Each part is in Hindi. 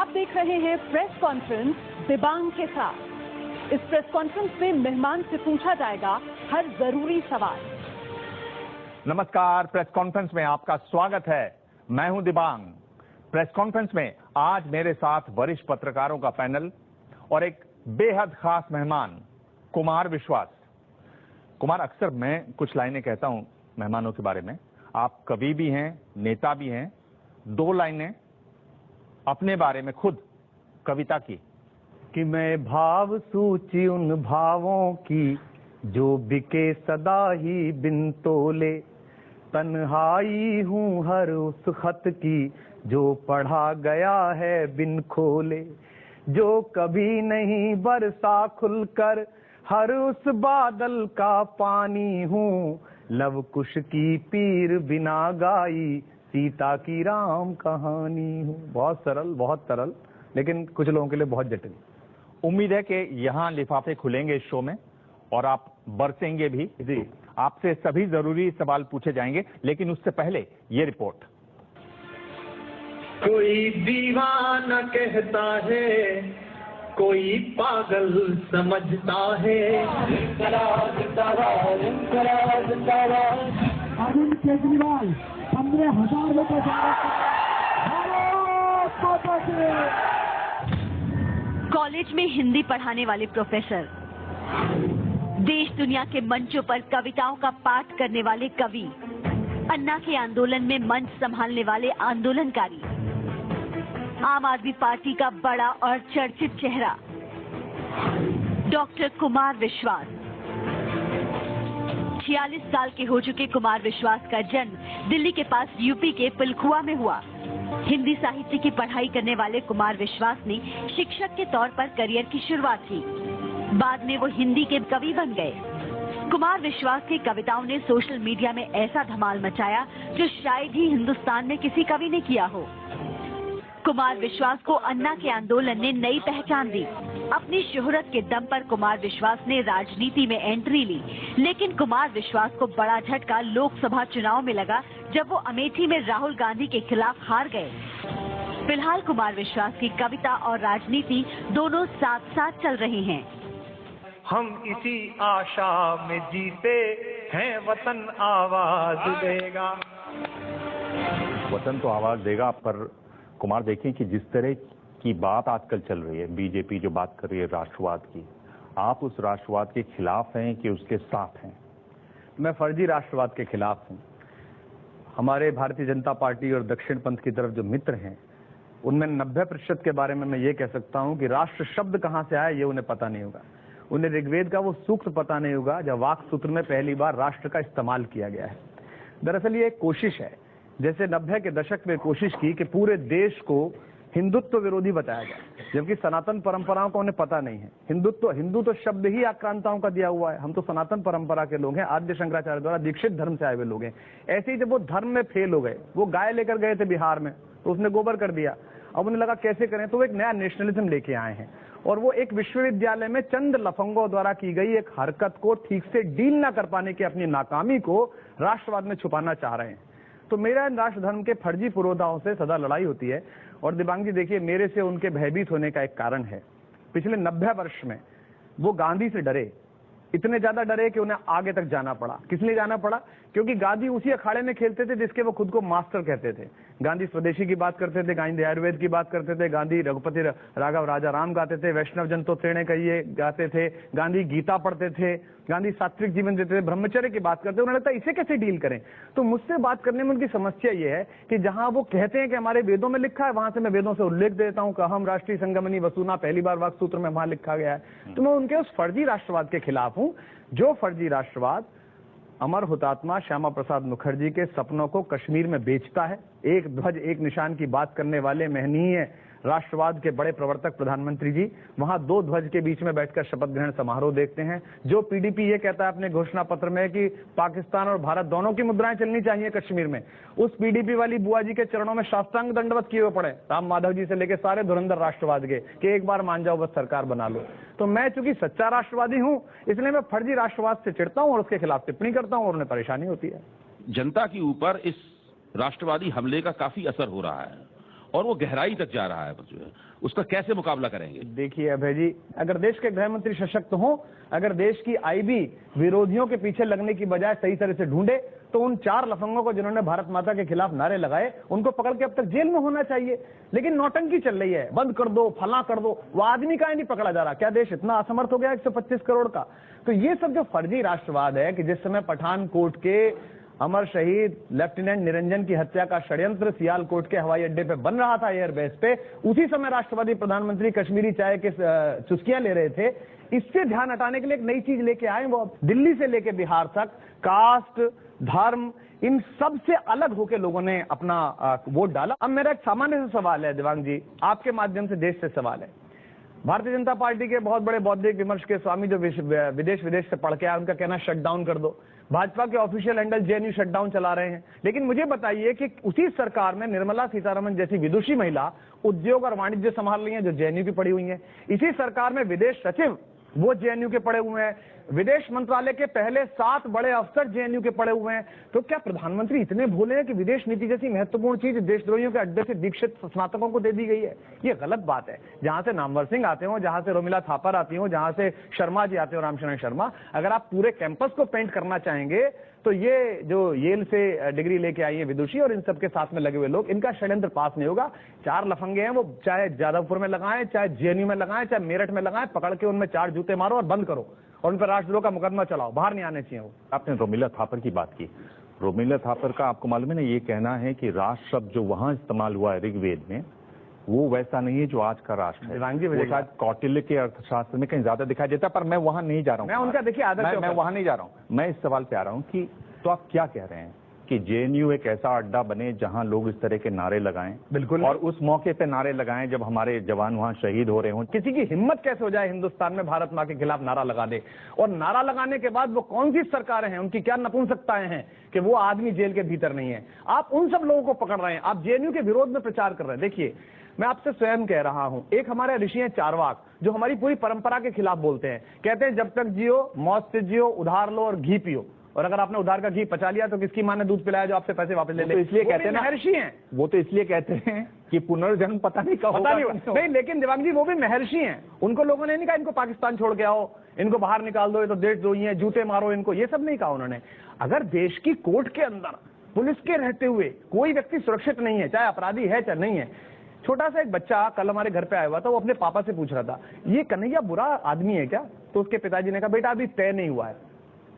आप देख रहे हैं प्रेस कॉन्फ्रेंस दिबांग के साथ। इस प्रेस कॉन्फ्रेंस में मेहमान से पूछा जाएगा हर जरूरी सवाल। नमस्कार, प्रेस कॉन्फ्रेंस में आपका स्वागत है। मैं हूं दिबांग। प्रेस कॉन्फ्रेंस में आज मेरे साथ वरिष्ठ पत्रकारों का पैनल और एक बेहद खास मेहमान कुमार विश्वास। कुमार, अक्सर मैं कुछ लाइनें कहता हूं मेहमानों के बारे में। आप कवि भी हैं, नेता भी हैं। 2 लाइनें अपने बारे में खुद कविता की कि मैं भाव सूची उन भावों की जो बिके सदा ही बिन तोले, तन्हाई हूँ हर उस खत की जो पढ़ा गया है बिन खोले, जो कभी नहीं बरसा खुलकर हर उस बादल का पानी हूँ, लव कुश की पीर बिना गाई सीता की राम कहानी हूँ। बहुत सरल, बहुत सरल, लेकिन कुछ लोगों के लिए बहुत जटिल। उम्मीद है कि यहाँ लिफाफे खुलेंगे इस शो में और आप बरसेंगे भी। जी, आपसे सभी जरूरी सवाल पूछे जाएंगे, लेकिन उससे पहले ये रिपोर्ट। कोई दीवाना कहता है, कोई पागल समझता है। अरविंद केजरीवाल 15,000 लोगों कॉलेज में हिंदी पढ़ाने वाले प्रोफेसर, देश दुनिया के मंचों पर कविताओं का पाठ करने वाले कवि, अन्ना के आंदोलन में मंच संभालने वाले आंदोलनकारी, आम आदमी पार्टी का बड़ा और चर्चित चेहरा डॉक्टर कुमार विश्वास। 46 साल के हो चुके कुमार विश्वास का जन्म दिल्ली के पास यूपी के पिलखुआ में हुआ। हिंदी साहित्य की पढ़ाई करने वाले कुमार विश्वास ने शिक्षक के तौर पर करियर की शुरुआत की। बाद में वो हिंदी के कवि बन गए। कुमार विश्वास की कविताओं ने सोशल मीडिया में ऐसा धमाल मचाया जो शायद ही हिंदुस्तान में किसी कवि ने किया हो। कुमार विश्वास को अन्ना के आंदोलन ने नई पहचान दी। अपनी शोहरत के दम पर कुमार विश्वास ने राजनीति में एंट्री ली, लेकिन कुमार विश्वास को बड़ा झटका लोकसभा चुनाव में लगा जब वो अमेठी में राहुल गांधी के खिलाफ हार गए। फिलहाल कुमार विश्वास की कविता और राजनीति दोनों साथ साथ चल रही हैं। हम इसी आशा में जीते हैं, वतन आवाज देगा। वतन तो आवाज देगा, पर कुमार देखिए कि जिस तरह की बात आजकल चल रही है, बीजेपी जो बात कर रही है राष्ट्रवाद की, आप उस राष्ट्रवाद के खिलाफ हैं कि उसके साथ हैं? मैं फर्जी राष्ट्रवाद के खिलाफ हूँ। हमारे भारतीय जनता पार्टी और दक्षिण पंथ की तरफ जो मित्र हैं, उनमें 90% के बारे में मैं ये कह सकता हूँ कि राष्ट्र शब्द कहाँ से आया ये उन्हें पता नहीं होगा। उन्हें ऋग्वेद का वो सूक्त पता नहीं होगा जब वाक सूत्र में पहली बार राष्ट्र का इस्तेमाल किया गया है। दरअसल ये एक कोशिश है, जैसे 90 के दशक में कोशिश की कि पूरे देश को हिंदुत्व विरोधी बताया गया, जबकि सनातन परंपराओं का उन्हें पता नहीं है। हिंदू तो शब्द ही आक्रांताओं का दिया हुआ है। हम तो सनातन परंपरा के लोग हैं, आद्य शंकराचार्य द्वारा दीक्षित धर्म से आए हुए लोग हैं। ऐसे ही जब वो धर्म में फेल हो गए, वो गाय लेकर गए थे बिहार में, तो उसने गोबर कर दिया। अब उन्हें लगा कैसे करें, तो वो एक नया नेशनलिज्म लेके आए हैं और वो एक विश्वविद्यालय में चंद लफंगों द्वारा की गई एक हरकत को ठीक से डील न कर पाने की अपनी नाकामी को राष्ट्रवाद में छुपाना चाह रहे हैं। तो मेरा राष्ट्र धर्म के फर्जी पुरोधाओं से सदा लड़ाई होती है। और दिबांग जी देखिए, मेरे से उनके भयभीत होने का एक कारण है। पिछले 90 वर्ष में वो गांधी से डरे, इतने ज्यादा डरे कि उन्हें आगे तक जाना पड़ा। किस लिए जाना पड़ा? क्योंकि गांधी उसी अखाड़े में खेलते थे जिसके वो खुद को मास्टर कहते थे। गांधी स्वदेशी की बात करते थे, गांधी आयुर्वेद की बात करते थे, गांधी रघुपति राघव राजा राम गाते थे, वैष्णव जन तो तेणे कहिए गाते थे, गांधी गीता पढ़ते थे, गांधी सात्विक जीवन देते थे, ब्रह्मचर्य की बात करते थे। उन्हें लगता है इसे कैसे डील करें। तो मुझसे बात करने में उनकी समस्या ये है कि जहां वो कहते हैं कि हमारे वेदों में लिखा है, वहां से मैं वेदों से उल्लेख देता हूं कि हम राष्ट्रीय संगमनी वसुना पहली बार वाक सूत्र में वहां लिखा गया है। तो मैं उनके उस फर्जी राष्ट्रवाद के खिलाफ हूं, जो फर्जी राष्ट्रवाद अमर हुतात्मा श्यामा प्रसाद मुखर्जी के सपनों को कश्मीर में बेचता है। एक ध्वज एक निशान की बात करने वाले महनीय राष्ट्रवाद के बड़े प्रवर्तक प्रधानमंत्री जी वहां 2 ध्वज के बीच में बैठकर शपथ ग्रहण समारोह देखते हैं। जो पीडीपी ये कहता है अपने घोषणा पत्र में कि पाकिस्तान और भारत दोनों की मुद्राएं चलनी चाहिए कश्मीर में, उस पीडीपी वाली बुआ जी के चरणों में साष्टांग दंडवत किए हुए पड़े राम माधव जी से लेकर सारे धुरंधर राष्ट्रवाद के कि एक बार मान जाओ, बस सरकार बना लो। तो मैं चूंकि सच्चा राष्ट्रवादी हूं, इसलिए मैं फर्जी राष्ट्रवाद से चिढ़ता हूं और उसके खिलाफ टिप्पणी करता हूं और उन्हें परेशानी होती है। जनता के ऊपर इस राष्ट्रवादी हमले का काफी असर हो रहा है और वो गहराई तक जा रहा है, उसका कैसे मुकाबला करेंगे? देखिए अभय जी, अगर देश के गृह मंत्री सशक्त हों, अगर देश की आईबी विरोधियों के पीछे लगने की बजाय सही तरह से ढूंढे, तो उन 4 लफंगों को जिन्होंने भारत माता के खिलाफ नारे लगाए, उनको पकड़ के अब तक जेल में होना चाहिए। लेकिन नौटंकी चल रही है, बंद कर दो, फला कर दो, वो आदमी का ही नहीं पकड़ा जा रहा। क्या देश इतना असमर्थ हो गया 125 करोड़ का? तो ये सब जो फर्जी राष्ट्रवाद है कि जिस समय पठानकोट के अमर शहीद लेफ्टिनेंट निरंजन की हत्या का षड्यंत्र सियालकोट के हवाई अड्डे पे बन रहा था एयरबेस पे, उसी समय राष्ट्रवादी प्रधानमंत्री कश्मीरी चाय के चुस्कियां ले रहे थे। इससे ध्यान हटाने के लिए एक नई चीज लेके आए, वो दिल्ली से लेके बिहार तक कास्ट, धर्म, इन सब से अलग होकर लोगों ने अपना वोट डाला। अब मेरा एक सामान्य सा सवाल है दिवांग जी, आपके माध्यम से देश से सवाल है। भारतीय जनता पार्टी के बहुत बड़े बौद्धिक विमर्श के स्वामी जो विदेश से पढ़ के आए, उनका कहना शटडाउन कर दो। भाजपा के ऑफिशियल हैंडल जेएनयू शटडाउन चला रहे हैं। लेकिन मुझे बताइए कि उसी सरकार में निर्मला सीतारमण जैसी विदुषी महिला उद्योग और वाणिज्य संभाल रही हैं, जो जेएनयू की पड़ी हुई हैं। इसी सरकार में विदेश सचिव वो जेएनयू के पड़े हुए हैं। विदेश मंत्रालय के पहले 7 बड़े अफसर जेएनयू के पड़े हुए हैं। तो क्या प्रधानमंत्री इतने भोले हैं कि विदेश नीति जैसी महत्वपूर्ण चीज देशद्रोहियों के अड्डे से दीक्षित स्नातकों को दे दी गई है? ये गलत बात है। जहां से नामवर सिंह आते हो, जहां से रोमिला थापर आती हो, जहां से शर्मा जी आते हो, रामशरण शर्मा, अगर आप पूरे कैंपस को पेंट करना चाहेंगे तो ये जो येल से डिग्री लेके आई है विदुषी और इन सबके साथ में लगे हुए लोग, इनका षड्यंत्र पास नहीं होगा। 4 लफंगे हैं, वो चाहे जादवपुर में लगाएं, चाहे जेएनयू में लगाएं, चाहे मेरठ में लगाएं, पकड़ के उनमें 4 जूते मारो और बंद करो और उन पर राष्ट्रद्रोह का मुकदमा चलाओ, बाहर नहीं आने चाहिए वो। आपने रोमिला थापर की बात की। रोमिला थापर का आपको मालूम है ना, ये कहना है कि राष्ट्र शब्द जो वहां इस्तेमाल हुआ है ऋग्वेद में, वो वैसा नहीं है जो आज का राष्ट्र है। वो शायद कौटिल्य के अर्थशास्त्र में कहीं ज्यादा दिखाई देता है, पर मैं वहां नहीं जा रहा हूँ। मैं उनका देखिए आदत, मैं वहां नहीं जा रहा हूँ। मैं इस सवाल पे आ रहा हूँ कि तो आप क्या कह रहे हैं कि जेएनयू एक ऐसा अड्डा बने जहां लोग इस तरह के नारे लगाएं? बिल्कुल। और उस मौके पे नारे लगाएं जब हमारे जवान वहां शहीद हो रहे हों। किसी की हिम्मत कैसे हो जाए हिंदुस्तान में भारत मां के खिलाफ नारा लगा दे? और नारा लगाने के बाद वो कौन सी सरकारें हैं, उनकी क्या नपुंसकताएं हैं कि वो आदमी जेल के भीतर नहीं है? आप उन सब लोगों को पकड़ रहे हैं, आप जेएनयू के विरोध में प्रचार कर रहे हैं। देखिए, मैं आपसे स्वयं कह रहा हूं, एक हमारे ऋषि हैं चारवाक, जो हमारी पूरी परंपरा के खिलाफ बोलते हैं। कहते हैं जब तक जियो मौत से जियो, उधार लो और घी पियो, और अगर आपने उधार का घी पचा लिया तो किसकी मां ने दूध पिलाया जो आपसे पैसे वापस ले ले? तो इसलिए कहते हैं महर्षि हैं। वो तो इसलिए कहते हैं कि पुनर्जन्म पता नहीं कब होगा। नहीं, लेकिन दिवांग जी वो भी महर्षि हैं। उनको लोगों ने नहीं कहा इनको पाकिस्तान छोड़ के आओ, इनको बाहर निकाल दो, ये तो देशद्रोही हैं, जूते मारो इनको, ये सब नहीं कहा उन्होंने। अगर देश की कोर्ट के अंदर पुलिस के रहते हुए कोई व्यक्ति सुरक्षित नहीं है, चाहे अपराधी है चाहे नहीं है। छोटा सा एक बच्चा कल हमारे घर पे आया हुआ था, वो अपने पापा से पूछ रहा था ये कन्हैया बुरा आदमी है क्या? तो उसके पिताजी ने कहा बेटा अभी तय नहीं हुआ है,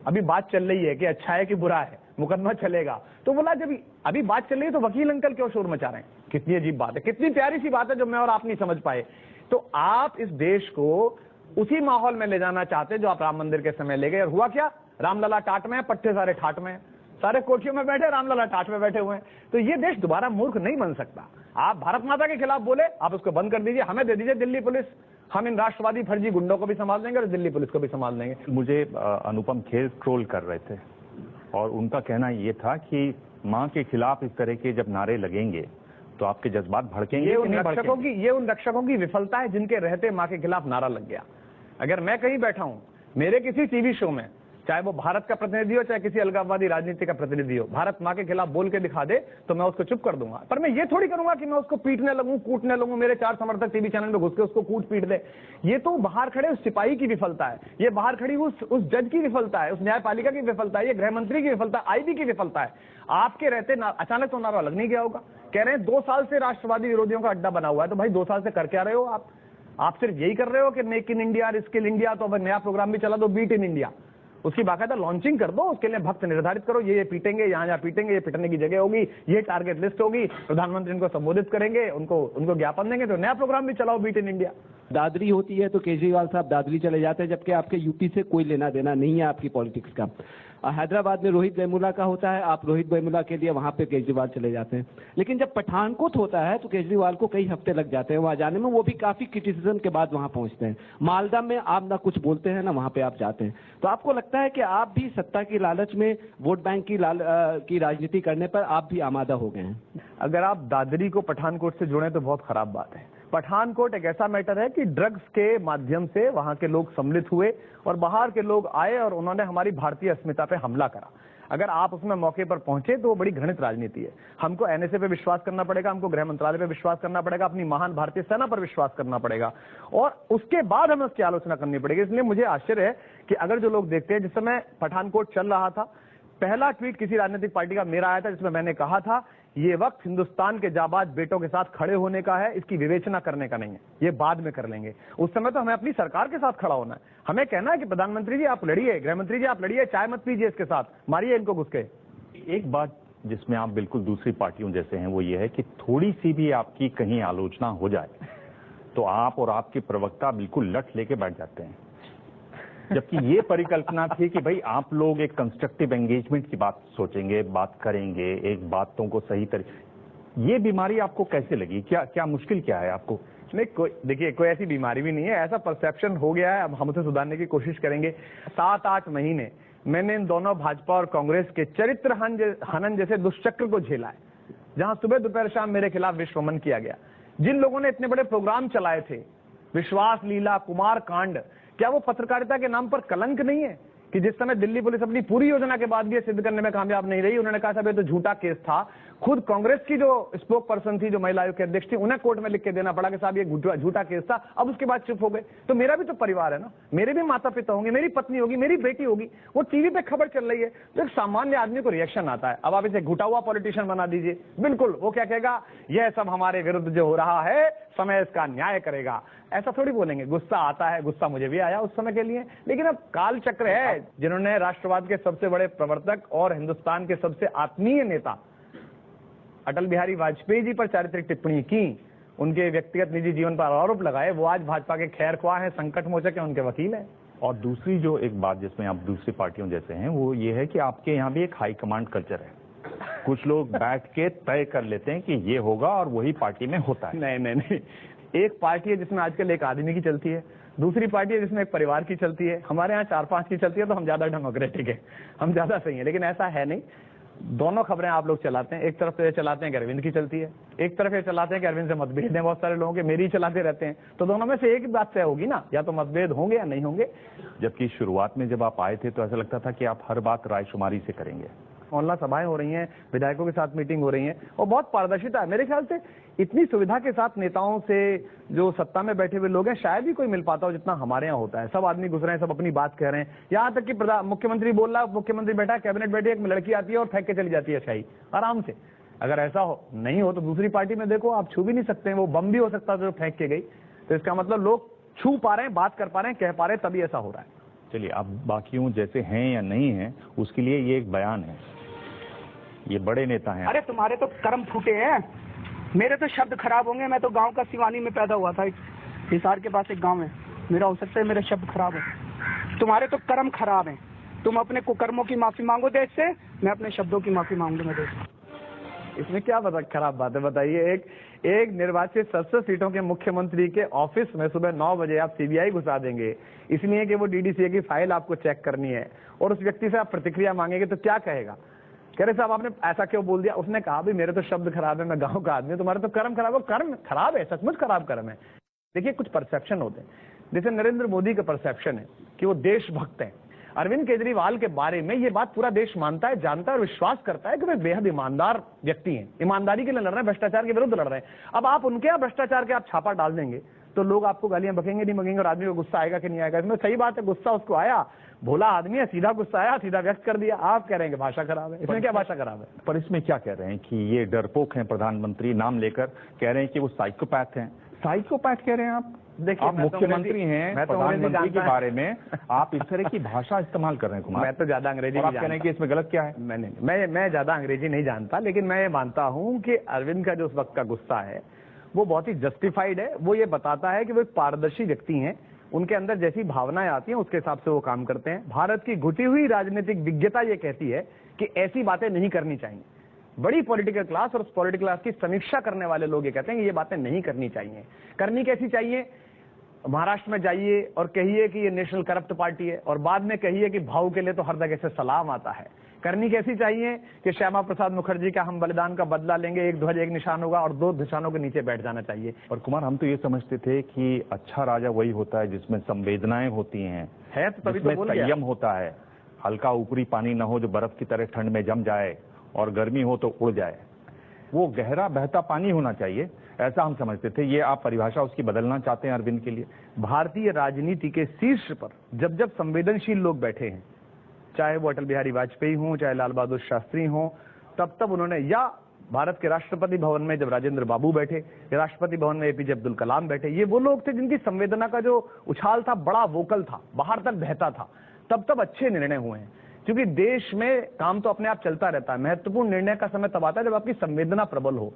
अभी बात चल रही है कि अच्छा है कि बुरा है, मुकदमा चलेगा। तो बोला जब अभी बात चल रही है तो वकील अंकल क्यों शोर मचा रहे हैं? कितनी अजीब बात है, कितनी प्यारी सी बात है जो मैं और आप नहीं समझ पाए। तो आप इस देश को उसी माहौल में ले जाना चाहते जो आप राम मंदिर के समय ले गए, और हुआ क्या? रामलला टाट में है, पट्टे सारे ठाट में है, सारे कोठियों में बैठे, रामलला टाट में बैठे हुए हैं। तो ये देश दोबारा मूर्ख नहीं बन सकता। आप भारत माता के खिलाफ बोले, आप उसको बंद कर दीजिए, हमें दे दीजिए दिल्ली पुलिस, हम इन राष्ट्रवादी फर्जी गुंडों को भी संभाल देंगे और दिल्ली पुलिस को भी संभाल देंगे। मुझे अनुपम खेर ट्रोल कर रहे थे और उनका कहना ये था कि मां के खिलाफ इस तरह के जब नारे लगेंगे तो आपके जज्बात भड़केंगे। ये उन रक्षकों की विफलता है जिनके रहते मां के खिलाफ नारा लग गया। अगर मैं कहीं बैठा हूं, मेरे किसी टीवी शो में, चाहे वो भारत का प्रतिनिधि हो चाहे किसी अलगाववादी राजनीति का प्रतिनिधि हो, भारत मां के खिलाफ बोल के दिखा दे तो मैं उसको चुप कर दूंगा। पर मैं ये थोड़ी करूंगा कि मैं उसको पीटने लगूं, कूटने लगूं, मेरे 4 समर्थक टीवी चैनल में घुस के उसको कूट पीट दे। ये तो बाहर खड़े उस सिपाही की विफलता है, ये बाहर खड़ी उस जज की विफलता है, उस न्यायपालिका की विफलता है, ये गृह मंत्री की विफलता है, आईबी की विफलता है। आपके रहते अचानक तो नारा लग नहीं गया होगा। कह रहे हैं 2 साल से राष्ट्रवादी विरोधियों का अड्डा बना हुआ है, तो भाई 2 साल से कर क्या रहे हो आप सिर्फ यही कर रहे हो कि make in India, skill India, तो अब नया प्रोग्राम भी चला दो, बीट इन इंडिया, उसकी बाकायदा लॉन्चिंग कर दो, उसके लिए भक्त निर्धारित करो, ये पीटेंगे, यहाँ पीटेंगे, ये पिटने की जगह होगी, ये टारगेट लिस्ट होगी, प्रधानमंत्री इनको संबोधित करेंगे, उनको ज्ञापन देंगे, तो नया प्रोग्राम भी चलाओ, बीट इन इंडिया। दादरी होती है तो केजरीवाल साहब दादरी चले जाते हैं, जबकि आपके यूपी से कोई लेना देना नहीं है आपकी पॉलिटिक्स का। हैदराबाद में रोहित वेमुला का होता है, आप रोहित वेमुला के लिए वहां पे केजरीवाल चले जाते हैं। लेकिन जब पठानकोट होता है तो केजरीवाल को कई हफ्ते लग जाते हैं वहां जाने में, वो भी काफी क्रिटिसिज्म के बाद वहां पहुंचते हैं। मालदा में आप ना कुछ बोलते हैं ना वहां पे आप जाते हैं। तो आपको लगता है कि आप भी सत्ता की लालच में वोट बैंक की राजनीति करने पर आप भी आमादा हो गए हैं? अगर आप दादरी को पठानकोट से जुड़े तो बहुत खराब बात है। पठानकोट एक ऐसा मैटर है कि ड्रग्स के माध्यम से वहां के लोग सम्मिलित हुए और बाहर के लोग आए और उन्होंने हमारी भारतीय अस्मिता पे हमला करा। अगर आप उसमें मौके पर पहुंचे तो वो बड़ी घृणित राजनीति है। हमको एनएसए पे विश्वास करना पड़ेगा, हमको गृह मंत्रालय पे विश्वास करना पड़ेगा, अपनी महान भारतीय सेना पर विश्वास करना पड़ेगा और उसके बाद हमें उसकी आलोचना करनी पड़ेगी। इसलिए मुझे आश्चर्य है कि अगर जो लोग देखते हैं, जिस समय पठानकोट चल रहा था, पहला ट्वीट किसी राजनीतिक पार्टी का मेरा आया था जिसमें मैंने कहा था ये वक्त हिंदुस्तान के जाबाज बेटों के साथ खड़े होने का है, इसकी विवेचना करने का नहीं है, ये बाद में कर लेंगे। उस समय तो हमें अपनी सरकार के साथ खड़ा होना है, हमें कहना है कि प्रधानमंत्री जी आप लड़िए, गृह मंत्री जी आप लड़िए, चाय मत पीजिए इसके साथ, मारिए इनको घुस के। एक बात जिसमें आप बिल्कुल दूसरी पार्टियों जैसे हैं वो ये है कि थोड़ी सी भी आपकी कहीं आलोचना हो जाए तो आप और आपके प्रवक्ता बिल्कुल लठ लेके बैठ जाते हैं, जबकि ये परिकल्पना थी कि भाई आप लोग एक कंस्ट्रक्टिव एंगेजमेंट की बात सोचेंगे, बात करेंगे, एक बातों को सही तरीके। ये बीमारी आपको कैसे लगी? क्या मुश्किल क्या है आपको? नहीं, देखिए कोई ऐसी बीमारी भी नहीं है, ऐसा परसेप्शन हो गया है, अब हम उसे सुधारने की कोशिश करेंगे। 7-8 महीने मैंने इन दोनों भाजपा और कांग्रेस के चरित्र हनन जैसे दुष्चक्र को झेला है, जहां सुबह दोपहर शाम मेरे खिलाफ विश्वमन किया गया। जिन लोगों ने इतने बड़े प्रोग्राम चलाए थे, विश्वास लीला, कुमार कांड, क्या वो पत्रकारिता के नाम पर कलंक नहीं है कि जिस समय दिल्ली पुलिस अपनी पूरी योजना के बाद भी सिद्ध करने में कामयाब नहीं रही, उन्होंने कहा साहब ये तो झूठा केस था। खुद कांग्रेस की जो स्पोक पर्सन थी, जो महिला आयोग के अध्यक्ष थी, उन्हें कोर्ट में लिख के देना पड़ा कि साहब ये झूठा केस था। अब उसके बाद चुप हो गए। तो मेरा भी तो परिवार है ना, मेरे भी माता पिता होंगे, मेरी पत्नी होगी, मेरी बेटी होगी, वो टीवी पे खबर चल रही है तो एक सामान्य आदमी को रिएक्शन आता है। अब आप इसे घुटा हुआ पॉलिटिशियन बना दीजिए, बिल्कुल वो क्या कहेगा, यह सब हमारे विरुद्ध जो हो रहा है समय इसका न्याय करेगा, ऐसा थोड़ी बोलेंगे। गुस्सा आता है, गुस्सा मुझे भी आया उस समय के लिए, लेकिन अब काल चक्र है। जिन्होंने राष्ट्रवाद के सबसे बड़े प्रवर्तक और हिंदुस्तान के सबसे आत्मीय नेता अटल बिहारी वाजपेयी जी पर चारित्रिक टिप्पणी की, उनके व्यक्तिगत निजी जीवन पर आरोप लगाए, वो आज भाजपा के खैरख्वाह हैं, संकट मोचक हैं, उनके वकील हैं। और दूसरी जो एक बात जिसमें आप दूसरी पार्टियों जैसे हैं वो ये है कि आपके यहाँ भी एक हाई कमांड कल्चर है। कुछ लोग बैठ के तय कर लेते हैं कि ये होगा और वही पार्टी में होता है। नहीं, एक पार्टी है जिसमें आजकल एक आदमी की चलती है, दूसरी पार्टी है जिसमें एक परिवार की चलती है। हमारे यहाँ 4-5 की चलती है तो हम ज्यादा डेमोक्रेटिक है, हम ज्यादा सही है, लेकिन ऐसा है नहीं। दोनों खबरें आप लोग चलाते हैं, एक तरफ तो ये चलाते हैं कि अरविंद की चलती है, एक तरफ ये चलाते हैं कि अरविंद से मतभेद है बहुत सारे लोगों के, मेरी चलाते रहते हैं। तो दोनों में से एक बात तय होगी ना, या तो मतभेद होंगे या नहीं होंगे। जबकि शुरुआत में जब आप आए थे तो ऐसा लगता था कि आप हर बात रायशुमारी से करेंगे। ऑनलाइन सभाएं हो रही हैं, विधायकों के साथ मीटिंग हो रही है और बहुत पारदर्शिता है। मेरे ख्याल से इतनी सुविधा के साथ नेताओं से जो सत्ता में बैठे हुए लोग हैं शायद ही कोई मिल पाता हो जितना हमारे यहाँ होता है। सब आदमी घुस रहे हैं, सब अपनी बात कह रहे हैं, यहाँ तक कि मुख्यमंत्री बोल रहा है, मुख्यमंत्री बैठा, कैबिनेट बैठी, एक लड़की आती है और फेंक के चली जाती है शाही आराम से। अगर ऐसा हो नहीं हो तो दूसरी पार्टी में देखो, आप छू भी नहीं सकते हैं, वो बम भी हो सकता है जो फेंक के गई। तो इसका मतलब लोग छू पा रहे हैं, बात कर पा रहे हैं, कह पा रहे हैं, तभी ऐसा हो रहा है। चलिए, अब बाकियों जैसे हैं या नहीं हैं उसके लिए ये एक बयान है, ये बड़े नेता हैं। अरे तुम्हारे तो कर्म फूटे हैं, मेरे तो शब्द खराब होंगे। मैं तो गांव का सिवानी में पैदा हुआ था, हिसार के पास एक गांव है मेरा, हो सकता है मेरे शब्द खराब है। तुम्हारे तो कर्म खराब हैं, तुम अपने कुकर्मों की माफी मांगो देश से, मैं अपने शब्दों की माफी मांगूंगा देश से। इसमें क्या खराब बात है बताइए। एक निर्वाचित 700 सीटों के मुख्यमंत्री के ऑफिस में सुबह 9 बजे आप सीबीआई घुसा देंगे इसलिए कि वो डीडीसीए की फाइल आपको चेक करनी है, और उस व्यक्ति से आप प्रतिक्रिया मांगेंगे तो क्या कहेगा? कह रहे साहब आपने ऐसा क्यों बोल दिया? उसने कहा भी मेरे तो शब्द खराब है, मैं गांव का आदमी, तुम्हारे तो कर्म खराब है। कर्म खराब है, सचमुच खराब कर्म है। देखिए कुछ परसेप्शन होते हैं, जैसे नरेंद्र मोदी का परसेप्शन है कि वो देशभक्त हैं। अरविंद केजरीवाल के बारे में ये बात पूरा देश मानता है, जानता है और विश्वास करता है कि वे बेहद ईमानदार व्यक्ति हैं, ईमानदारी के लिए लड़ रहे हैं, भ्रष्टाचार के विरुद्ध लड़ रहे हैं। अब आप उनके यहाँ भ्रष्टाचार के आप छापा डाल देंगे तो लोग आपको गालियां बकेंगे नहीं बकेंगे, और आदमी को गुस्सा आएगा कि नहीं आएगा? इसमें सही बात है, गुस्सा उसको आया, भोला आदमी है, सीधा गुस्सा आया, सीधा व्यक्त कर दिया। आप कह रहे हैं कि भाषा खराब है, इसमें क्या भाषा खराब है? पर इसमें क्या कह रहे हैं कि ये डरपोक हैं, प्रधानमंत्री नाम लेकर कह रहे हैं कि वो साइकोपैथ हैं। साइकोपैथ कह रहे हैं आप? देखिए, आप मुख्यमंत्री हैं, प्रधानमंत्री के बारे में आप इस तरह की भाषा इस्तेमाल कर रहे हैं कुमार। मैं तो ज्यादा अंग्रेजी आप कह रहे हैं कि इसमें गलत क्या है? मैं ज्यादा अंग्रेजी नहीं जानता, लेकिन मैं ये मानता हूं कि अरविंद का जो उस वक्त का गुस्सा है वो बहुत ही जस्टिफाइड है। वो ये बताता है कि वो एक पारदर्शी व्यक्ति हैं, उनके अंदर जैसी भावनाएं आती हैं उसके हिसाब से वो काम करते हैं। भारत की घुटी हुई राजनीतिक विज्ञता ये कहती है कि ऐसी बातें नहीं करनी चाहिए। बड़ी पॉलिटिकल क्लास और उस पॉलिटिकल क्लास की समीक्षा करने वाले लोग ये कहते हैं कि ये बातें नहीं करनी चाहिए। करनी कैसी चाहिए? महाराष्ट्र में जाइए और कहिए कि ये नेशनल करप्ट पार्टी है, और बाद में कहिए कि भाव के लिए तो हर जगह से सलाम आता है। करनी कैसी चाहिए कि श्यामा प्रसाद मुखर्जी का हम बलिदान का बदला लेंगे, एक ध्वज एक निशान होगा, और 2 निशानों के नीचे बैठ जाना चाहिए। और कुमार, हम तो ये समझते थे कि अच्छा राजा वही होता है जिसमें संवेदनाएं होती हैं, है तो तभी तो बोल गया। संयम होता है। हल्का ऊपरी पानी न हो जो बर्फ की तरह ठंड में जम जाए और गर्मी हो तो उड़ जाए, वो गहरा बहता पानी होना चाहिए, ऐसा हम समझते थे। ये आप परिभाषा उसकी बदलना चाहते हैं अरविंद के लिए? भारतीय राजनीति के शीर्ष पर जब जब संवेदनशील लोग बैठे हैं, चाहे वो अटल बिहारी वाजपेयी हों, चाहे लाल बहादुर शास्त्री हों, तब तब उन्होंने, या भारत के राष्ट्रपति भवन में जब राजेंद्र बाबू बैठे, राष्ट्रपति भवन में एपीजे अब्दुल कलाम बैठे, ये वो लोग थे जिनकी संवेदना का जो उछाल था बड़ा वोकल था, बाहर तक बहता था। तब तब अच्छे निर्णय हुए हैं, क्योंकि देश में काम तो अपने आप चलता रहता है, महत्वपूर्ण निर्णय का समय तब आता है जब आपकी संवेदना प्रबल हो।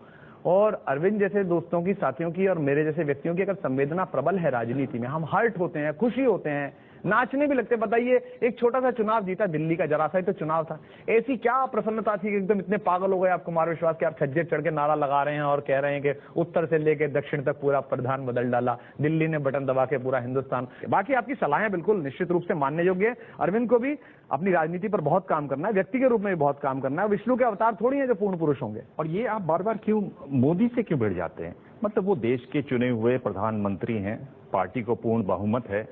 और अरविंद जैसे दोस्तों की, साथियों की और मेरे जैसे व्यक्तियों की अगर संवेदना प्रबल है राजनीति में, हम हर्ट होते हैं, खुशी होते हैं, नाचने भी लगते। बताइए, एक छोटा सा चुनाव जीता दिल्ली का, जरा सा ही तो चुनाव था, ऐसी क्या प्रसन्नता थी कि एकदम इतने पागल हो गए आप कुमार विश्वास के, आप छज्जे चढ़ के नारा लगा रहे हैं और कह रहे हैं कि उत्तर से लेकर दक्षिण तक पूरा प्रधान बदल डाला, दिल्ली ने बटन दबा के पूरा हिंदुस्तान। बाकी आपकी सलाहें बिल्कुल निश्चित रूप से मानने योग्य है। अरविंद को भी अपनी राजनीति पर बहुत काम करना है, व्यक्ति के रूप में भी बहुत काम करना है। विष्णु के अवतार थोड़ी है जो पूर्ण पुरुष होंगे। और ये आप बार बार क्यों मोदी से क्यों भिड़ जाते हैं? मतलब वो देश के चुने हुए प्रधानमंत्री हैं, पार्टी को पूर्ण बहुमत है,